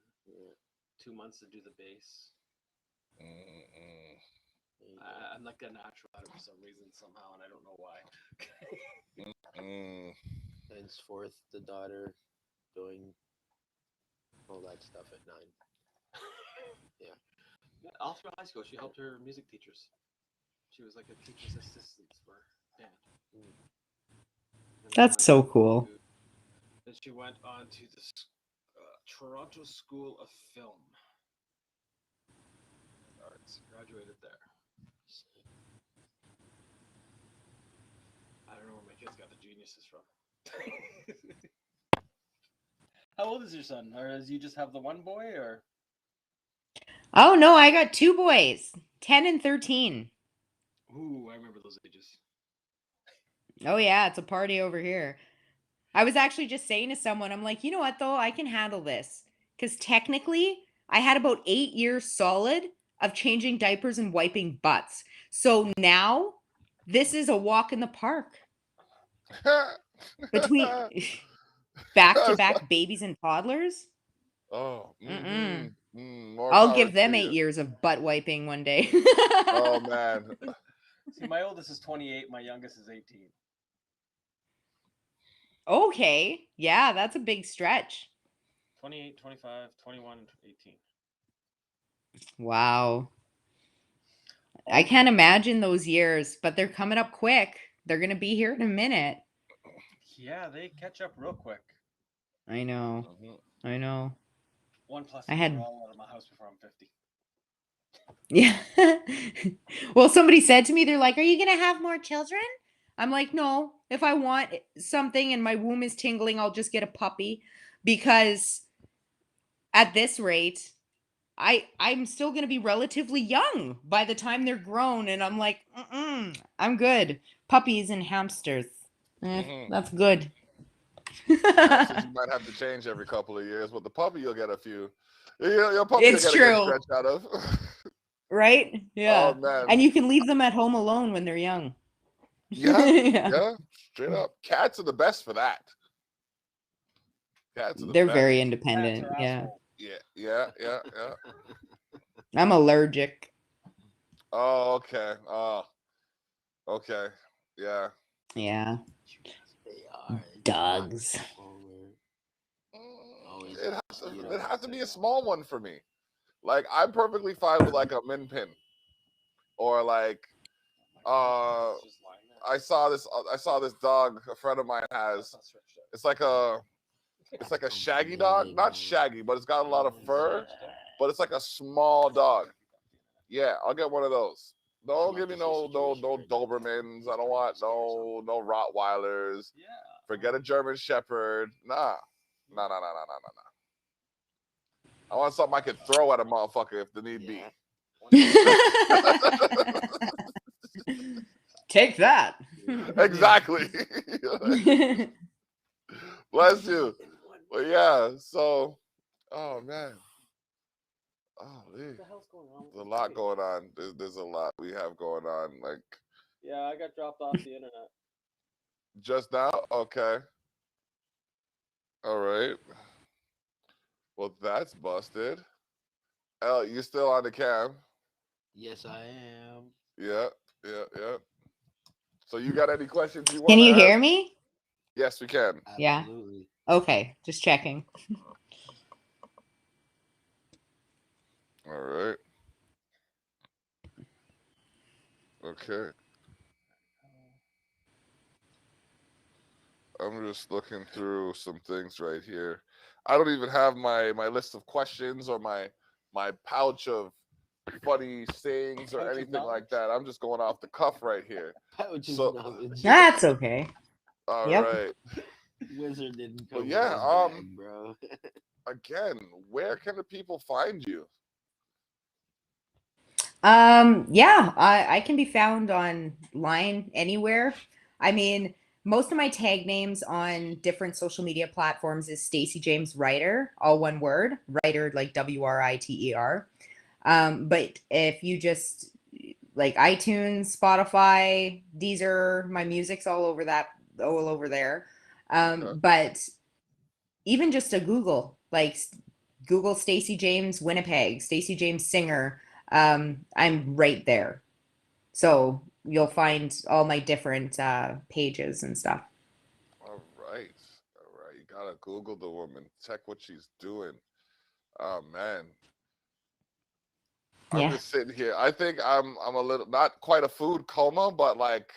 2 months to do the bass. I'm like a natural at it for some reason somehow, and I don't know why. Henceforth, the daughter doing all that stuff at 9. All through high school, she helped her music teachers. She was like a teacher's assistant for band. And then That's went so on cool. to- Then she went on to the Toronto School of Film Arts. Graduated there. I don't know where my kids got the geniuses from. How old is your son? Or does you just have the one boy, or? Oh no, I got 2 boys, 10 and 13. Ooh, I remember those ages. Oh yeah, it's a party over here. I was actually just saying to someone, I'm like, you know what though, I can handle this because technically I had about 8 years solid of changing diapers and wiping butts. So now this is a walk in the park. Between back-to-back babies and toddlers? Oh, Mm-mm. more I'll power give them to 8 you. years of butt wiping one day. Oh man. See, my oldest is 28. My youngest is 18. Okay. Yeah, that's a big stretch. 28, 25, 21, 18. Wow. I All can't the- imagine those years, but they're coming up quick. They're going to be here in a minute. Yeah, they catch up real quick. I know. Mhm. I know. One plus, I they're had all out of my house before I'm 50. Yeah. Well, somebody said to me, they're like, "Are you going to have more children?" I'm like, "No. If I want something and my womb is tingling, I'll just get a puppy because at this rate, I'm still going to be relatively young by the time they're grown." And I'm like, I'm good. Puppies and hamsters. Mhm. That's good. Hamsters you might have to change every couple of years, but the puppy you'll get a few. Your puppy you'll It's get a good true, stretch out of. right? Oh Yeah. And man. you can leave them at home alone when they're young. Yeah, Yeah. yeah, straight up. Cats are the best for that. Cats are the They're very best. Cats independent. are Yeah. assholes. Yeah. I'm allergic. Oh, okay. Oh, okay. Yeah. Yeah. They are. Dogs. Always It has to be a small one for me. Like I'm perfectly fine with like a min pin or like It's just lying there. I saw this dog a friend of mine has. It's like a shaggy dog, not shaggy, but it's got a lot of fur, but it's like a small dog. Yeah, I'll get one of those. Don't give me no Dobermans. I don't want no Rottweilers. Yeah. Forget a German Shepherd. Nah. Nah. I want something I could throw at a motherfucker if the need be. Take that. Exactly. Bless you. But yeah, so oh man. Oh, What the hell's going on? there's a lot going on. There's a lot we have going on. Like Yeah, I got dropped off the internet. just now? Okay. All right. Well, that's busted. El, you still on the cam? Yes, I am. Yeah. So you got any questions you Can want to you ask? hear me? Yes, we can. Yeah. Absolutely. Okay, just checking. All right. Okay. I'm just looking through some things right here. I don't even have my list of questions or my pouch of funny sayings or Pouch of anything like knowledge. that. I'm just going off the cuff right here. Pouch of So- knowledge. That's okay. All Yep. right. Wizard didn't Well, come yeah, with his bag, bro. Again, where can the people find you? Yeah, I can be found online anywhere. I mean, most of my tag names on different social media platforms is Stacey James Writer, all one word, writer like Writer. But if you just like iTunes, Spotify, Deezer, my music's all over there. Okay. But even just a Google, like Google Stacey James Winnipeg, Stacey James singer, I'm right there. So you'll find all my different pages and stuff. All right. You gotta Google the woman, check what she's doing. Oh man. I'm Yeah. just sitting here. I think I'm a little not quite a food coma, but like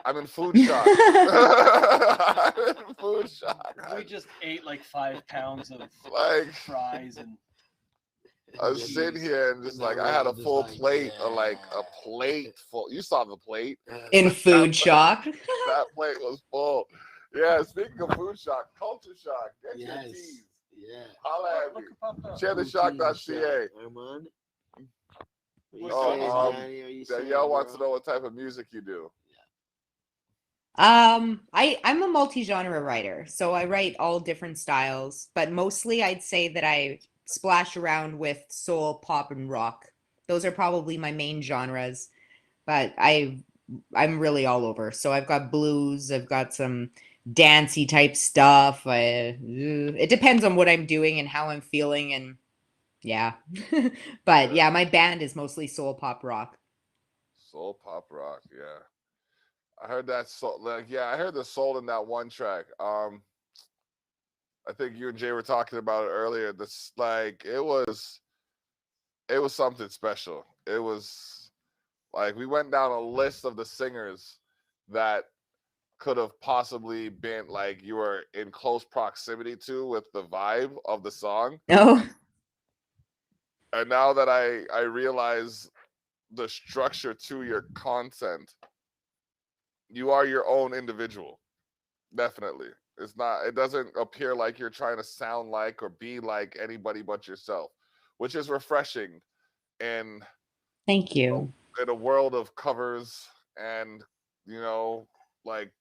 I'm in food shock. I'm in food shock. We just ate like 5 pounds of Like fries and I was sitting here and just like I had a full plate, like a plate full. You saw the plate. In food shock. That plate was full. Yeah, speaking of food shock, culture shock. Get your Yes. teas. Yeah. Holla at me. look who popped up. Chairtheshock.ca. Armand? What you Oh, saying, Danny? What you saying, Danielle wants to bro? know what type of music you do. I'm a multi-genre writer, so I write all different styles, but mostly I'd say that I splash around with soul, pop, and rock. Those are probably my main genres, but I'm really all over. So I've got blues, I've got some dancey type stuff. It depends on what I'm doing and how I'm feeling, and yeah. But yeah, my band is mostly soul pop rock. Soul pop rock, yeah. I heard that soul. Like, yeah, I heard the soul in that one track. I think you and Jay were talking about it earlier. This like it was something special. It was like we went down a list of the singers that could have possibly been like you were in close proximity to with the vibe of the song. Oh, And now that I realize the structure to your content, you are your own individual. Definitely. It's not it doesn't appear like you're trying to sound like or be like anybody but yourself, which is refreshing in thank you. in a world of covers and you know like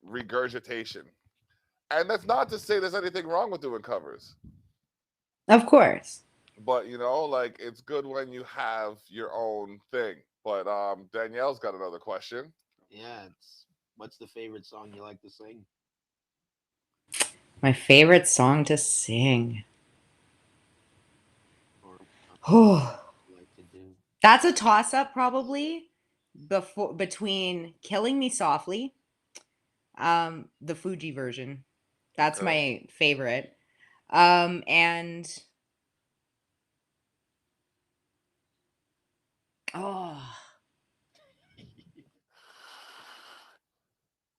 regurgitation. And that's not to say there's anything wrong with doing covers, Of course. but you know like it's good when you have your own thing. But Danielle's got another question. Yeah, what's the favorite song you like to sing? My favorite song to sing. Or Oh, you like to do? that's a toss up probably between Killing Me Softly, the Fuji version. That's Okay. my favorite. And oh,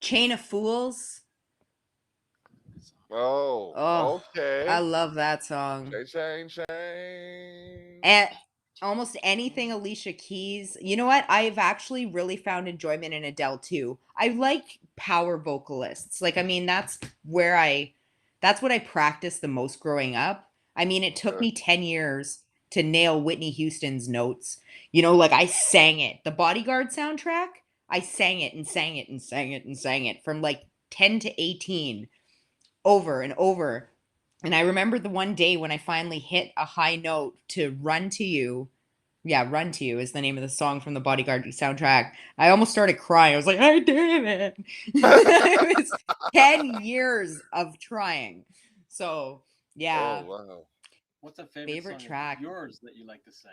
Chain of Fools. Good song. Oh, Oh, I okay. love that song. Change. And almost anything Alicia Keys. You know what? I've actually really found enjoyment in Adele too. I like power vocalists. Like, I mean, that's what I practiced the most growing up. I mean, it took Okay. me 10 years to nail Whitney Houston's notes. Like I sang it. The Bodyguard soundtrack, I sang it and sang it and sang it and sang it from like 10 to 18 over and over. And I remember the one day when I finally hit a high note to Run to You. Yeah, Run to You is the name of the song from the Bodyguard soundtrack. I almost started crying. I was like, I did it. It was 10 years of trying. So, Oh yeah, wow. What's a favorite favorite song of track. yours that you like to sing?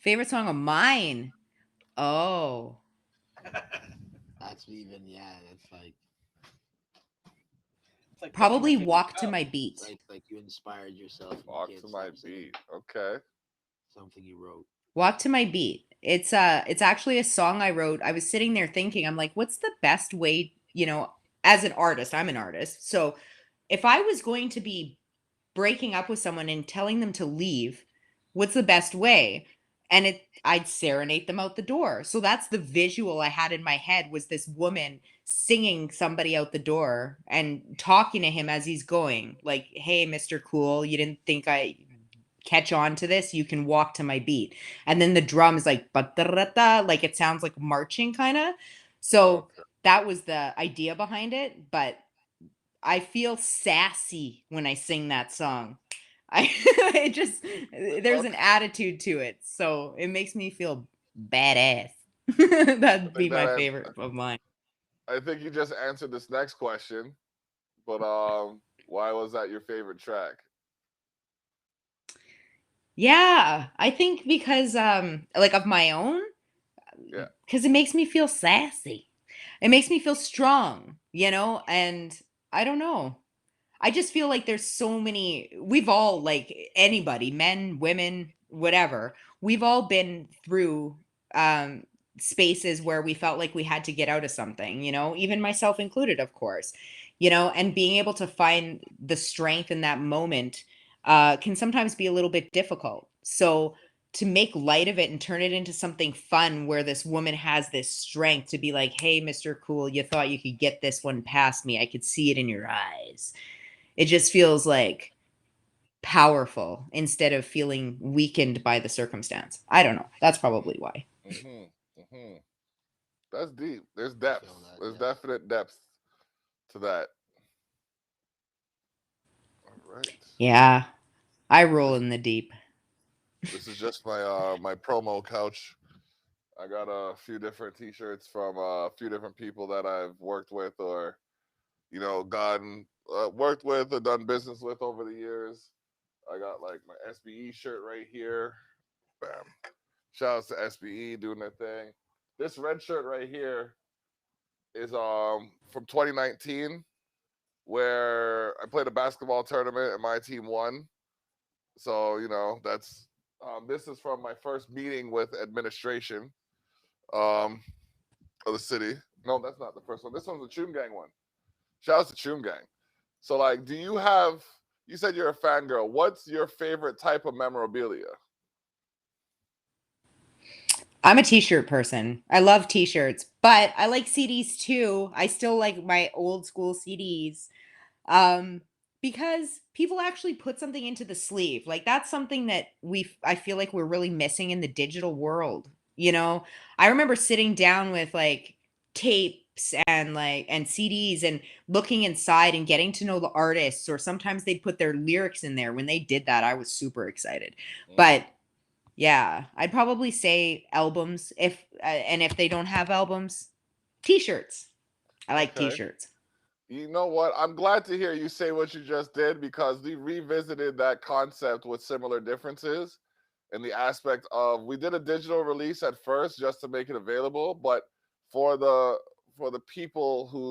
Favorite song of mine. Oh, That's even, yeah, that's It's like picking your probably favorite Walk to child. My it's Beat. like you inspired yourself and you Walk can't to my stop singing beat. Okay. something you wrote. Walk to My Beat. It's actually a song I wrote. I was sitting there thinking, I'm like, what's the best way, as an artist, I'm an artist. So if I was going to be breaking up with someone and telling them to leave, what's the best way? And I'd serenade them out the door. So that's the visual I had in my head, was this woman singing somebody out the door and talking to him as he's going, like, hey, Mr. Cool, you didn't think I catch on to this? You can walk to my beat. And then the drums like like it sounds like marching kind of. So Okay. that was the idea behind it, but I feel sassy when I sing that song. I it just there's an Okay. attitude to it, so it makes me feel badass. That'd I be think my that favorite of mine. I think you just answered this next question, but why was that your favorite track? Yeah, I think because like of my own, Yeah. because it makes me feel sassy. It makes me feel strong, and I don't know. I just feel like there's so many, we've all, like anybody, men, women, whatever, we've all been through um spaces where we felt like we had to get out of something, even myself included, of course, and being able to find the strength in that moment can sometimes be a little bit difficult. So to make light of it and turn it into something fun where this woman has this strength to be like, hey, Mr. Cool, you thought you could get this one past me. I could see it in your eyes. It just feels like powerful instead of feeling weakened by the circumstance. I don't know. That's probably why. Mhm. Mhm. That's deep. There's I depth. feel that, There's yeah. definite depth to that. All right. Yeah, I roll This in the deep. this is just my my promo couch. I got a few different T-shirts from a few different people that I've worked with, or gotten worked with or done business with over the years. I got like my SBE shirt right here. Bam. Shout outs to SBE doing their thing. This red shirt right here is from 2019, where I played a basketball tournament and my team won. So that's this is from my first meeting with administration um, of the city. No, that's not the first one. This one's the Choom Gang one. Shout out to Choom Gang. So, like, do you have? You said you're a fangirl. What's your favorite type of memorabilia? I'm a t-shirt person. I love t-shirts, but I like CDs too. I still like my old school CDs. Um, because people actually put something into the sleeve. Like that's something that I feel like we're really missing in the digital world. I remember sitting down with like tapes and CDs and looking inside and getting to know the artists, or sometimes they'd put their lyrics in there. When they did that, I was super excited. But yeah, I'd probably say albums if they don't have albums, t-shirts. I like Okay. t-shirts. You know what? I'm glad to hear you say what you just did, because we revisited that concept with similar differences in the aspect of we did a digital release at first just to make it available, but for the for the people who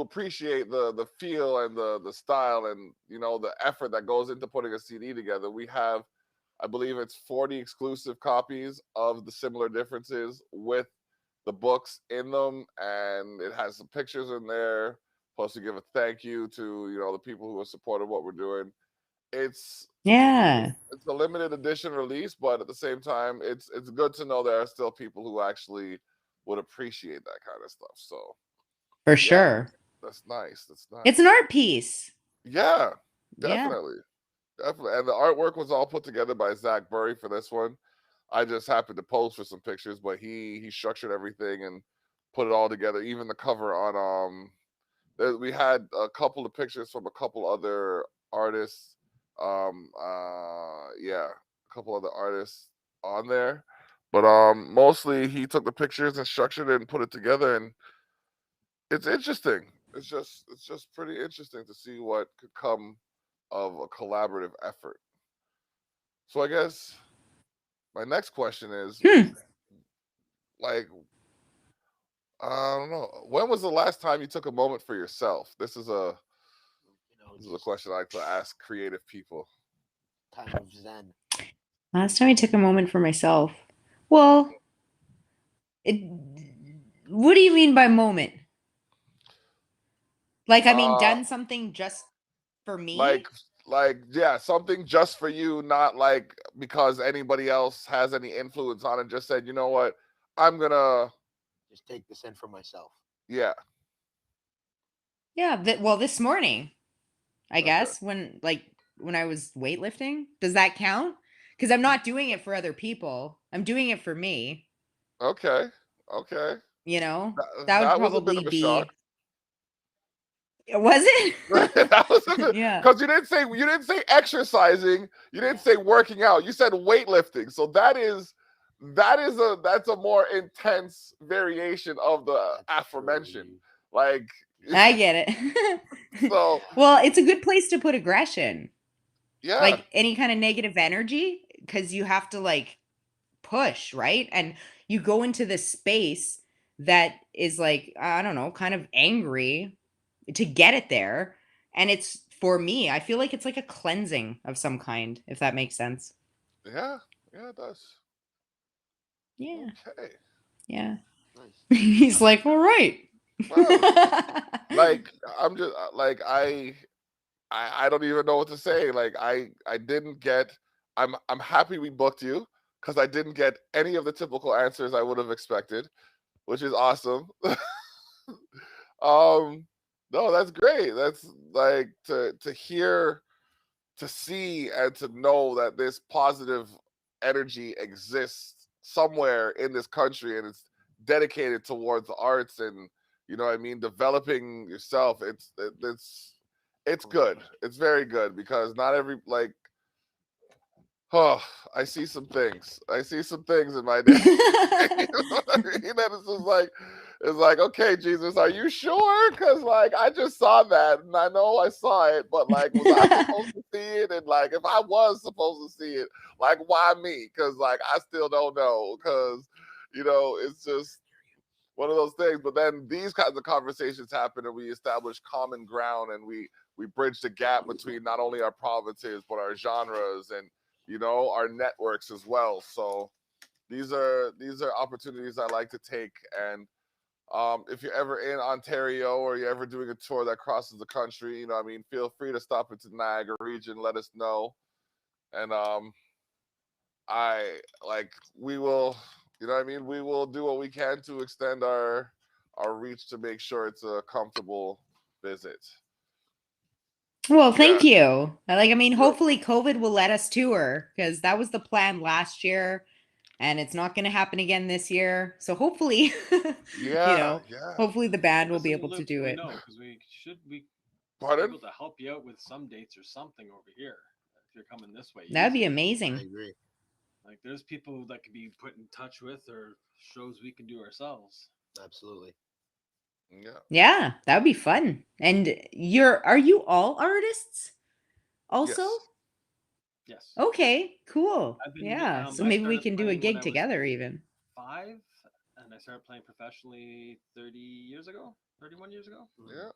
appreciate the feel and the style and the effort that goes into putting a CD together, we have, I believe it's 40 exclusive copies of the similar differences with the books in them, and it has some pictures in there. Plus, to give a thank you to the people who have supported what we're doing. It's Yeah, it's a limited edition release, but at the same time, it's good to know there are still people who actually would appreciate that kind of stuff. So for yeah, sure. that's nice. That's It's an nice. art piece. Yeah, Yeah. definitely, definitely. And the artwork was all put together by Zach Burry for this one. I just happened to pose for some pictures, but he structured everything and put it all together. Even the cover on we had a couple of pictures from a couple other artists. Yeah, a couple other artists on there, but mostly he took the pictures and structured it and put it together, and it's interesting. It's just pretty interesting to see what could come of a collaborative effort. So I guess my next question is, Hmm. like, I don't know, when was the last time you took a moment for yourself? This is a Just question I like to ask creative people. time of Zen. Last time I took a moment for myself. Well, it, what do you mean by moment? Like, I mean, Uh, done something just for like, me? yeah, something just for you, not like because anybody else has any influence on it. Just said, you know what, I'm gonna, Just take this in for myself. yeah, Yeah. Well, this morning, I okay, guess, when I was weightlifting, does that count? Because I'm not doing it for other people. I'm doing it for me. okay, okay. That would That was a bit probably of a shock. be. Was it? That was a bit, Yeah. because you didn't say exercising, you didn't say working out, you said weightlifting. So that's a more intense variation of the That's aforementioned. true. Like, I get it. so Well, it's a good place to put aggression, yeah, like any kind of negative energy, because you have to like push, right? And you go into this space that is like, I don't know, kind of angry to get it there. And it's for me, I feel like it's like a cleansing of some kind, if that makes sense. yeah, yeah, it does. Yeah. Okay. Yeah. Nice. He's like, all right. Well, like, I'm just like, I don't even know what to say. Like, I didn't get. I'm happy we booked you, because I didn't get any of the typical answers I would have expected, which is awesome. um, no, that's great. That's like to hear, to see, and to know that this positive energy exists somewhere in this country, and it's dedicated towards the arts, and what I mean, developing yourself. It's Correct. good. It's very good, because not every, like, Oh, I see some things. I see some things in my day. You know what I mean? And it's like, okay, Jesus, are you sure? Because like I just saw that, and I know I saw it, but like, was I supposed to see it? And like, if I was supposed to see it, like, why me? Because like I still don't know. Because it's just one of those things. But then these kinds of conversations happen, and we establish common ground, and we bridge the gap between not only our provinces but our genres and our networks as well. So these are opportunities I like to take. And if you're ever in Ontario or you're ever doing a tour that crosses the country, feel free to stop into Niagara region. Let us know, and I like we will, we will do what we can to extend our reach to make sure it's a comfortable visit. Well, Yeah, thank you. you're Hopefully COVID will let us tour because that was the plan last year and it's not going to happen again this year. So hopefully, you yeah, know, yeah. hopefully the band Keep will us be in the able to loop do so we it. know, because we should be Pardon? able to help you out with some dates or something over here if you're coming this way That'd be easily. I amazing. agree. Like there's people that could be put in touch with or shows we can do ourselves. Absolutely. Yeah. Yeah, that would be fun. And are you all artists also? Yes. Yes. Okay, cool. I've been Yeah. So I maybe we started can do a playing when gig I was together even. 5 and I started playing professionally 30 years ago, 31 years ago. Mhm. Yeah.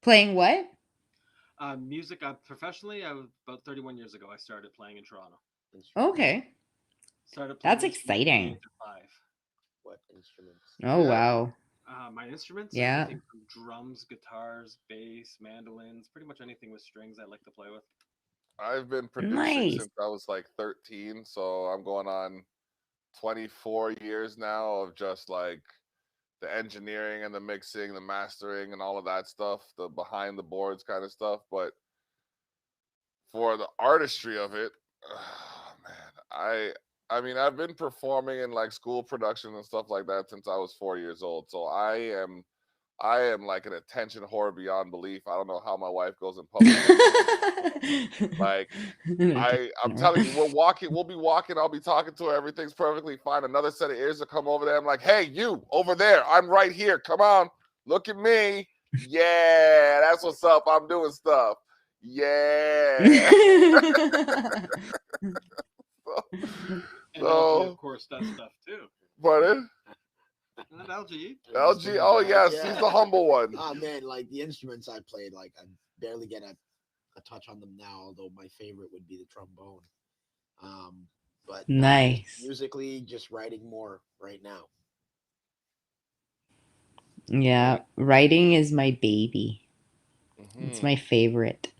Playing what? Music professionally, I was about 31 years ago. I started playing in Toronto. Instruments. Okay. Started playing That's instruments at the exciting. age of 5. What instruments? Oh, Yeah. wow. My instruments, Yeah. everything from drums, guitars, bass, mandolins, pretty much anything with strings I like to play with. I've been producing Nice. since I was like 13, so I'm going on 24 years now of just like the engineering and the mixing, the mastering and all of that stuff, the behind the boards kind of stuff. But for the artistry of it, man, I've been performing in like school production and stuff like that since I was 4 years old. So I am like an attention whore beyond belief. I don't know how my wife goes in public and like I'm telling you, we'll be walking, I'll be talking to her, everything's perfectly fine. Another set of ears will come over there. I'm like, hey, you over there, I'm right here. Come on, look at me. Yeah, that's what's up. I'm doing stuff. Yeah. And LG, of So, course, does stuff too. but And LG, LG, Instrument oh guy. yes, he's Yeah. the humble one. Oh man, like the instruments I played, like I barely get a touch on them now. Although my favorite would be the trombone. Um, but nah, just Nice. musically, just writing more right now. Yeah, writing is my baby. It's Hmm. my favorite.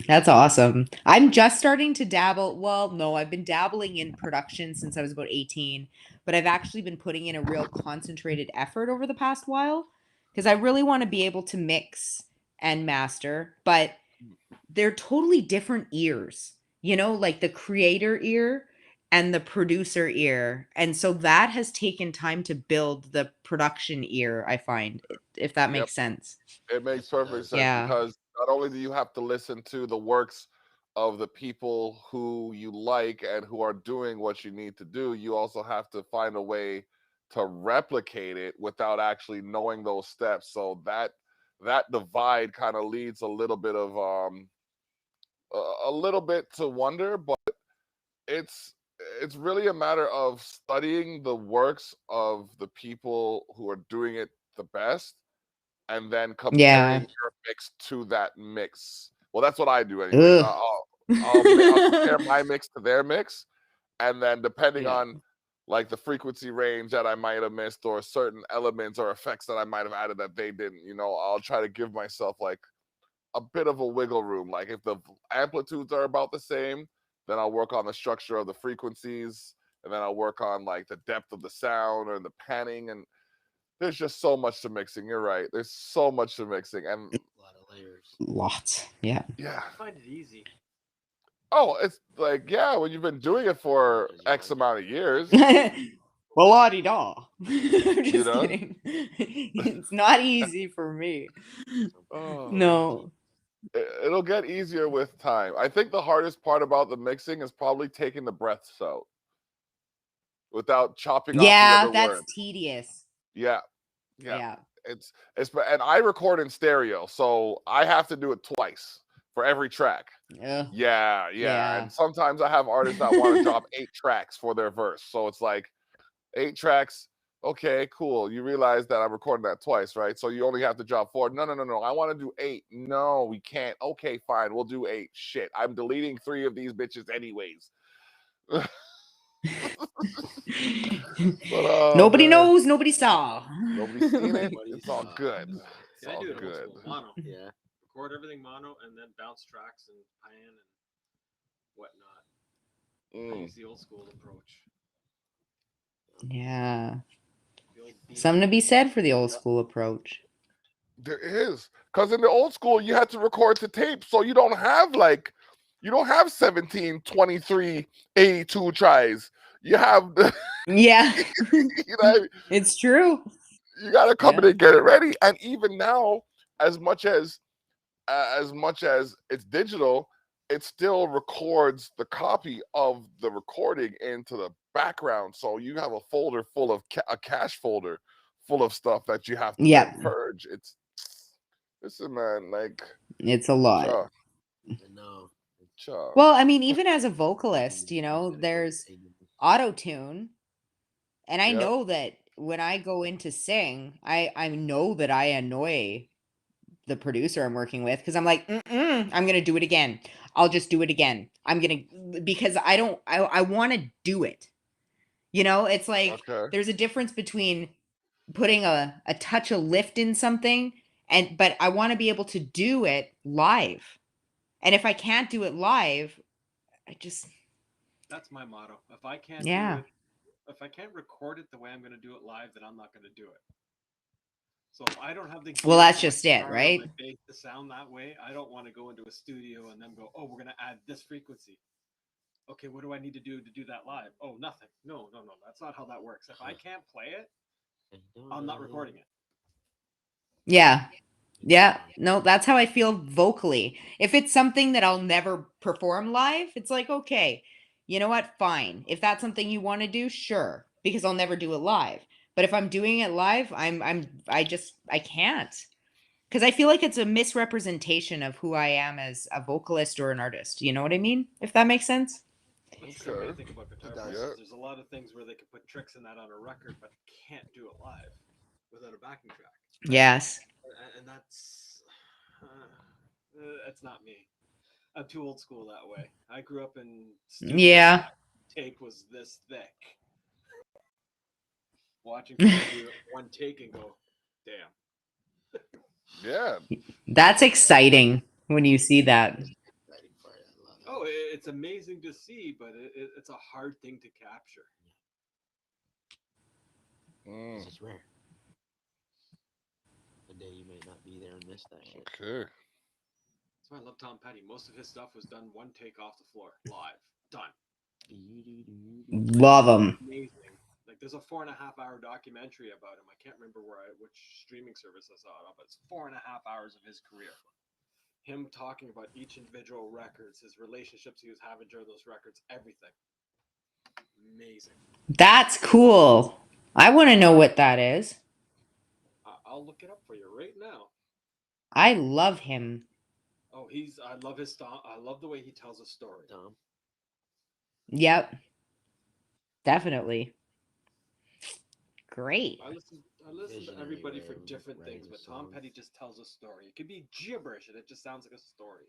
That's awesome. I'm just starting to dabble. Well, no, I've been dabbling in production since I was about 18, but I've actually been putting in a real concentrated effort over the past while because I really want to be able to mix and master, but they're totally different ears, like the creator ear and the producer ear. And so that has taken time to build the production ear, I find, if that Yep. makes sense. It makes Yes, it perfect does. sense Yeah. because not only do you have to listen to the works of the people who you like and who are doing what you need to do, you also have to find a way to replicate it without actually knowing those steps. So that divide kind of leads a little bit of a little bit to wonder, but it's it's really a matter of studying the works of the people who are doing it the best and then comparing Yeah. your mix to that mix. Well, that's what I do, anyways. Ugh. I'll compare my mix to their mix, and then depending Yeah. on like the frequency range that I might have missed, or certain elements or effects that I might have added that they didn't, I'll try to give myself like a bit of a wiggle room. Like if the amplitudes are about the same, then I'll work on the structure of the frequencies, and then I'll work on like the depth of the sound or the panning and there's just so much to mixing. You're right. There's so much to mixing. And A lot of layers. Lots. Yeah. yeah. I find it easy. Oh, it's like, yeah, when you've been doing it for As you X like it. amount of years, Well, la di da. you Just know? kidding. It's not easy for me. Oh, No. It'll get easier with time. I think the hardest part about the mixing is probably taking the breaths out without chopping off the Yeah, other that's word. tedious. Yeah, yeah. Yeah. It's and I record in stereo, so I have to do it twice for every track. Ugh. Yeah. Yeah. And sometimes I have artists that want to drop 8 tracks for their verse. So it's like 8 tracks. Okay, cool. You realize that I'm recording that twice, right? So you only have to drop 4. No. I want to do 8. No, we can't. Okay, fine. We'll do 8. Shit. I'm deleting 3 of these bitches anyways. But Nobody man, knows, nobody saw. nobody's seen it. Nobody It's all saw. good. Right. It's Yeah, I all do it old good. school mono. Yeah. Record everything mono and then bounce tracks and pan and whatnot. I Mm. use the old school approach. Yeah. The old beat Something to up. be said for the old school approach. There is. Because in the old school, you had to record to tape. So you don't have 17, 23, 82 tries. You have, Yeah. you know, It's true. you got to come in Yeah. and get it ready. And even now, as much as it's digital, it still records the copy of the recording into the background. So you have a folder full of a cache folder full of stuff that you have to then Yeah. purge. Listen, man, like, It's a lot. cha, No. cha. Well, I mean, even as a vocalist, there's auto tune. And I Yep. know that when I go in to sing, I know that I annoy the producer I'm working with because I'm like, I'm gonna do it again. I'll just do it again. Because I want to do it. It's like Okay. there's a difference between putting a touch of lift in something but I want to be able to do it live. And if I can't do it live, I just That's my motto. If I can't do yeah. it, if I can't record it the way I'm going to do it live, then I'm not going to do it. So if I don't have the Well, gear that's for my just it, guitar or right? my bass to sound that way, I don't want to go into a studio and then go, oh, we're going to add this frequency. Okay, what do I need to do that live? Oh, nothing. No. That's not how that works. If I can't play it, I'm not recording it. Yeah. Yeah. No, that's how I feel vocally. If it's something that I'll never perform live, it's like, okay, you know what? Fine. If that's something you want to do, sure, because I'll never do it live. But if I'm doing it live, I can't. Because I feel like it's a misrepresentation of who I am as a vocalist or an artist. You know what I mean? If that makes sense. That's the same way I Okay. think about guitar It does. players. Yeah. There's a lot of things where they can put tricks in that on a record, but can't do it live without a backing track. Yes. And that's not me. I'm too old school that way. I grew up in studio. Yeah. Tape was this thick. Watching people do it one take and go, damn. Yeah. That's exciting when you see that. Oh, it's amazing to see, but it's a hard thing to capture. Mm. It's rare. The day you may not be there and miss that shit. Okay. That's why I love Tom Petty. Most of his stuff was done one take off the floor, live, done. Love them. Amazing. Like there's a 4.5-hour documentary about him. I can't remember which streaming service I saw it on, but it's 4.5 hours of his career. Him talking about each individual records, his relationships he was having during those records, everything. Amazing. That's cool. I want to know what that is. I'll look it up for you right now. I love him. Oh, I love his style. I love the way he tells a story. Tom. Yep. Definitely. Great. I listen to everybody for different things, but Tom Petty just tells a story. It could be gibberish and it just sounds like a story.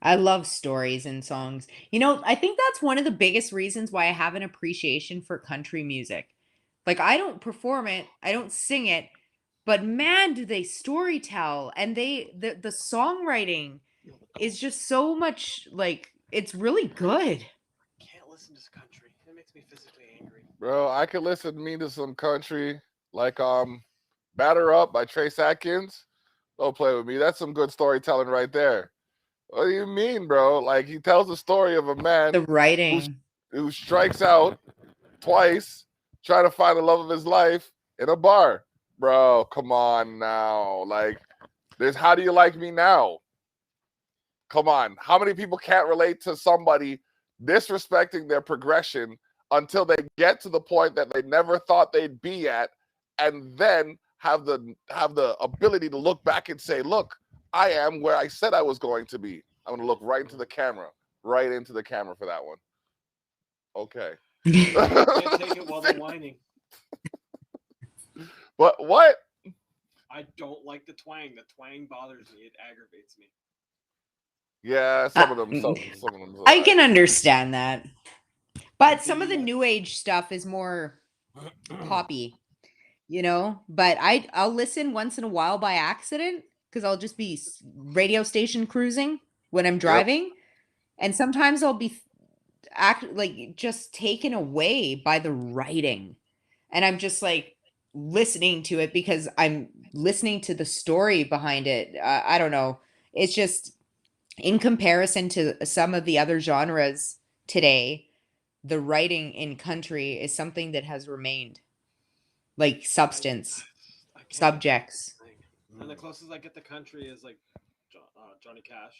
I love stories and songs. I think that's one of the biggest reasons why I have an appreciation for country music. Like, I don't perform it, I don't sing it, but man, do they story tell. And the songwriting is just so much, like, it's really good. I can't listen to country. It makes me physically angry. Bro, I could listen to some country like Batter Up by Trace Atkins. Don't play with me. That's some good storytelling right there. What do you mean, bro? Like, he tells the story of a man The writing. who strikes out twice trying to find the love of his life in a bar. Bro, come on now. Like, There's How Do You Like Me Now? Come on. How many people can't relate to somebody disrespecting their progression until they get to the point that they never thought they'd be at, and then have the ability to look back and say, look, I am where I said I was going to be. I'm going to look right into the camera for that one. Okay. Can't take it while they're whining. What? I don't like the twang. The twang bothers me. It aggravates me. Yeah, some of them. I can understand that. But Like, some of the the, new age stuff is more poppy, you know? But I'll listen once in a while by accident because I'll just be radio station cruising when I'm driving. And sometimes I'll be just taken away by the writing. And I'm just like listening to it because I'm listening to the story behind it. I don't know. It's just in comparison to some of the other genres today, the writing in country is something that has remained, like substance, I can't subjects. And the closest I get to country is like Johnny Cash.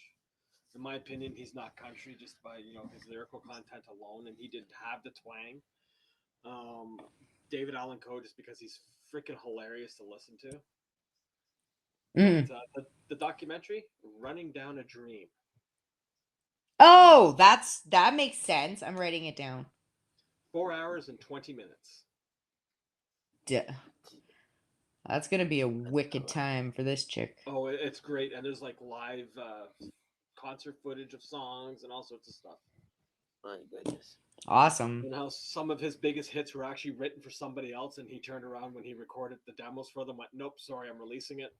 In my opinion, he's not country just by his lyrical content alone, and he didn't have the twang. David Allan Coe, just because he's freaking hilarious to listen to. Mm. But the documentary, Running Down a Dream. Oh, that makes sense. I'm writing it down. 4 hours and 20 minutes. That's gonna be a wicked time for this chick. Oh, it's great, and there's like live concert footage of songs and all sorts of stuff. My goodness. Awesome. And how some of his biggest hits were actually written for somebody else, and he turned around when he recorded the demos for them, went, "Nope, sorry, I'm releasing it."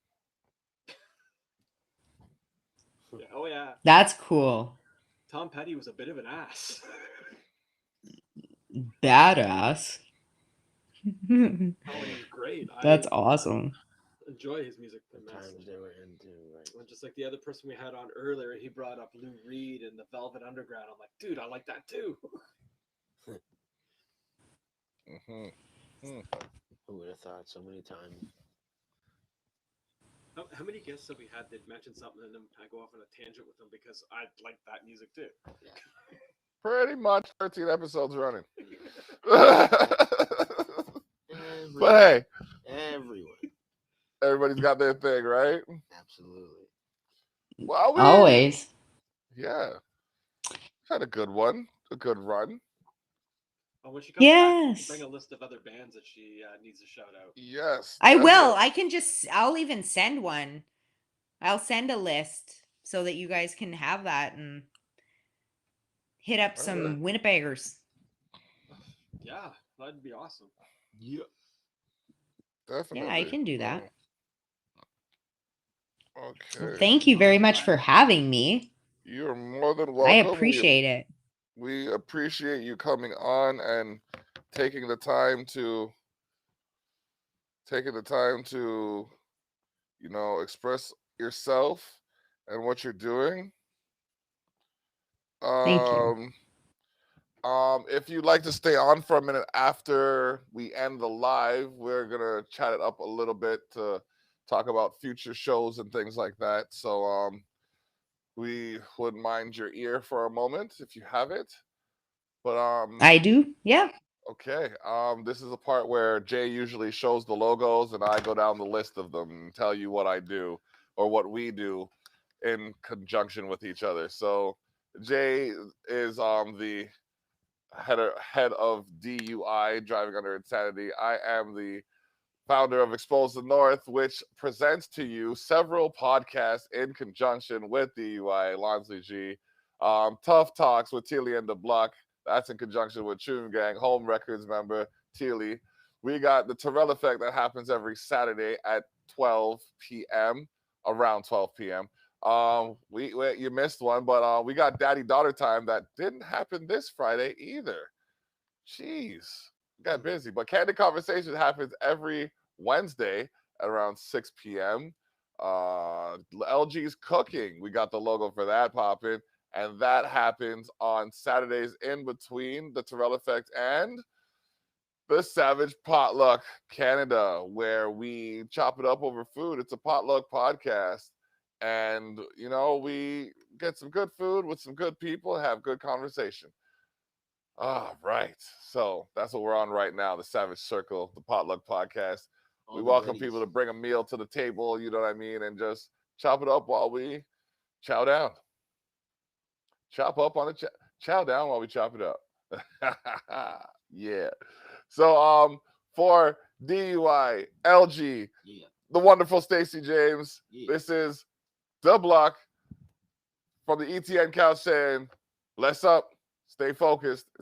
Yeah, oh yeah. That's cool. Tom Petty was a bit of an ass. Badass. Oh, he was great. That's awesome. Enjoy his music. The times they were into, right? And just like the other person we had on earlier, he brought up Lou Reed and the Velvet Underground. I'm like, dude, I like that too. Who would have thought so many times? How many guests have we had that mentioned something and then I go off on a tangent with them because I like that music too? Yeah. Pretty much 13 episodes running. But hey, everybody's got their thing, right? Absolutely. Well, Always. Yeah. Had a good one. A good run. Oh, when she comes Yes. back, bring a list of other bands that she needs to shout out. Yes. I will. definitely. I'll even send one. I'll send a list so that you guys can have that and hit up some Winnipeggers. Yeah, that'd be awesome. Yeah. Definitely. Yeah, I can do that. Okay. Well, thank you very much for having me. You're more than welcome. I appreciate it. We appreciate you coming on and taking the time to express yourself and what you're doing. Thank you. If you'd like to stay on for a minute after we end the live, we're gonna chat it up a little bit to talk about future shows and things like that. So we would mind your ear for a moment if you have it. But I do. Yeah. okay. This is a part where Jay usually shows the logos and I go down the list of them and tell you what I do or what we do in conjunction with each other. So Jay is the head of DUI, driving under insanity. I am the founder of Expose the North, which presents to you several podcasts in conjunction with DUI, Lonsley G. Tough Talks with Tilly and the Block. That's in conjunction with Tune Gang, Home Records member Tilly. We got the Terrell Effect that happens every Saturday at 12 p.m., around 12 p.m. You missed one, but we got Daddy Daughter Time that didn't happen this Friday either. Jeez, got busy. But Candid Conversation happens every Wednesday at around 6 p.m. LG's Cooking, we got the logo for that popping, and that happens on Saturdays in between the Terrell Effect and the Savage Potluck Canada, where we chop it up over food. It's a potluck podcast. And, you know, we get some good food with some good people, have good conversation. All right. So that's what we're on right now, the Savage Circle, the Potluck Podcast. We welcome people to bring a meal to the table, you know what I mean, and just chop it up while we chow down. Chop up on the chow down while we chop it up. Yeah. So for DUI, LG, the wonderful Stacey James, this is The Block from the ETN couch saying, "Let's up, stay focused." It's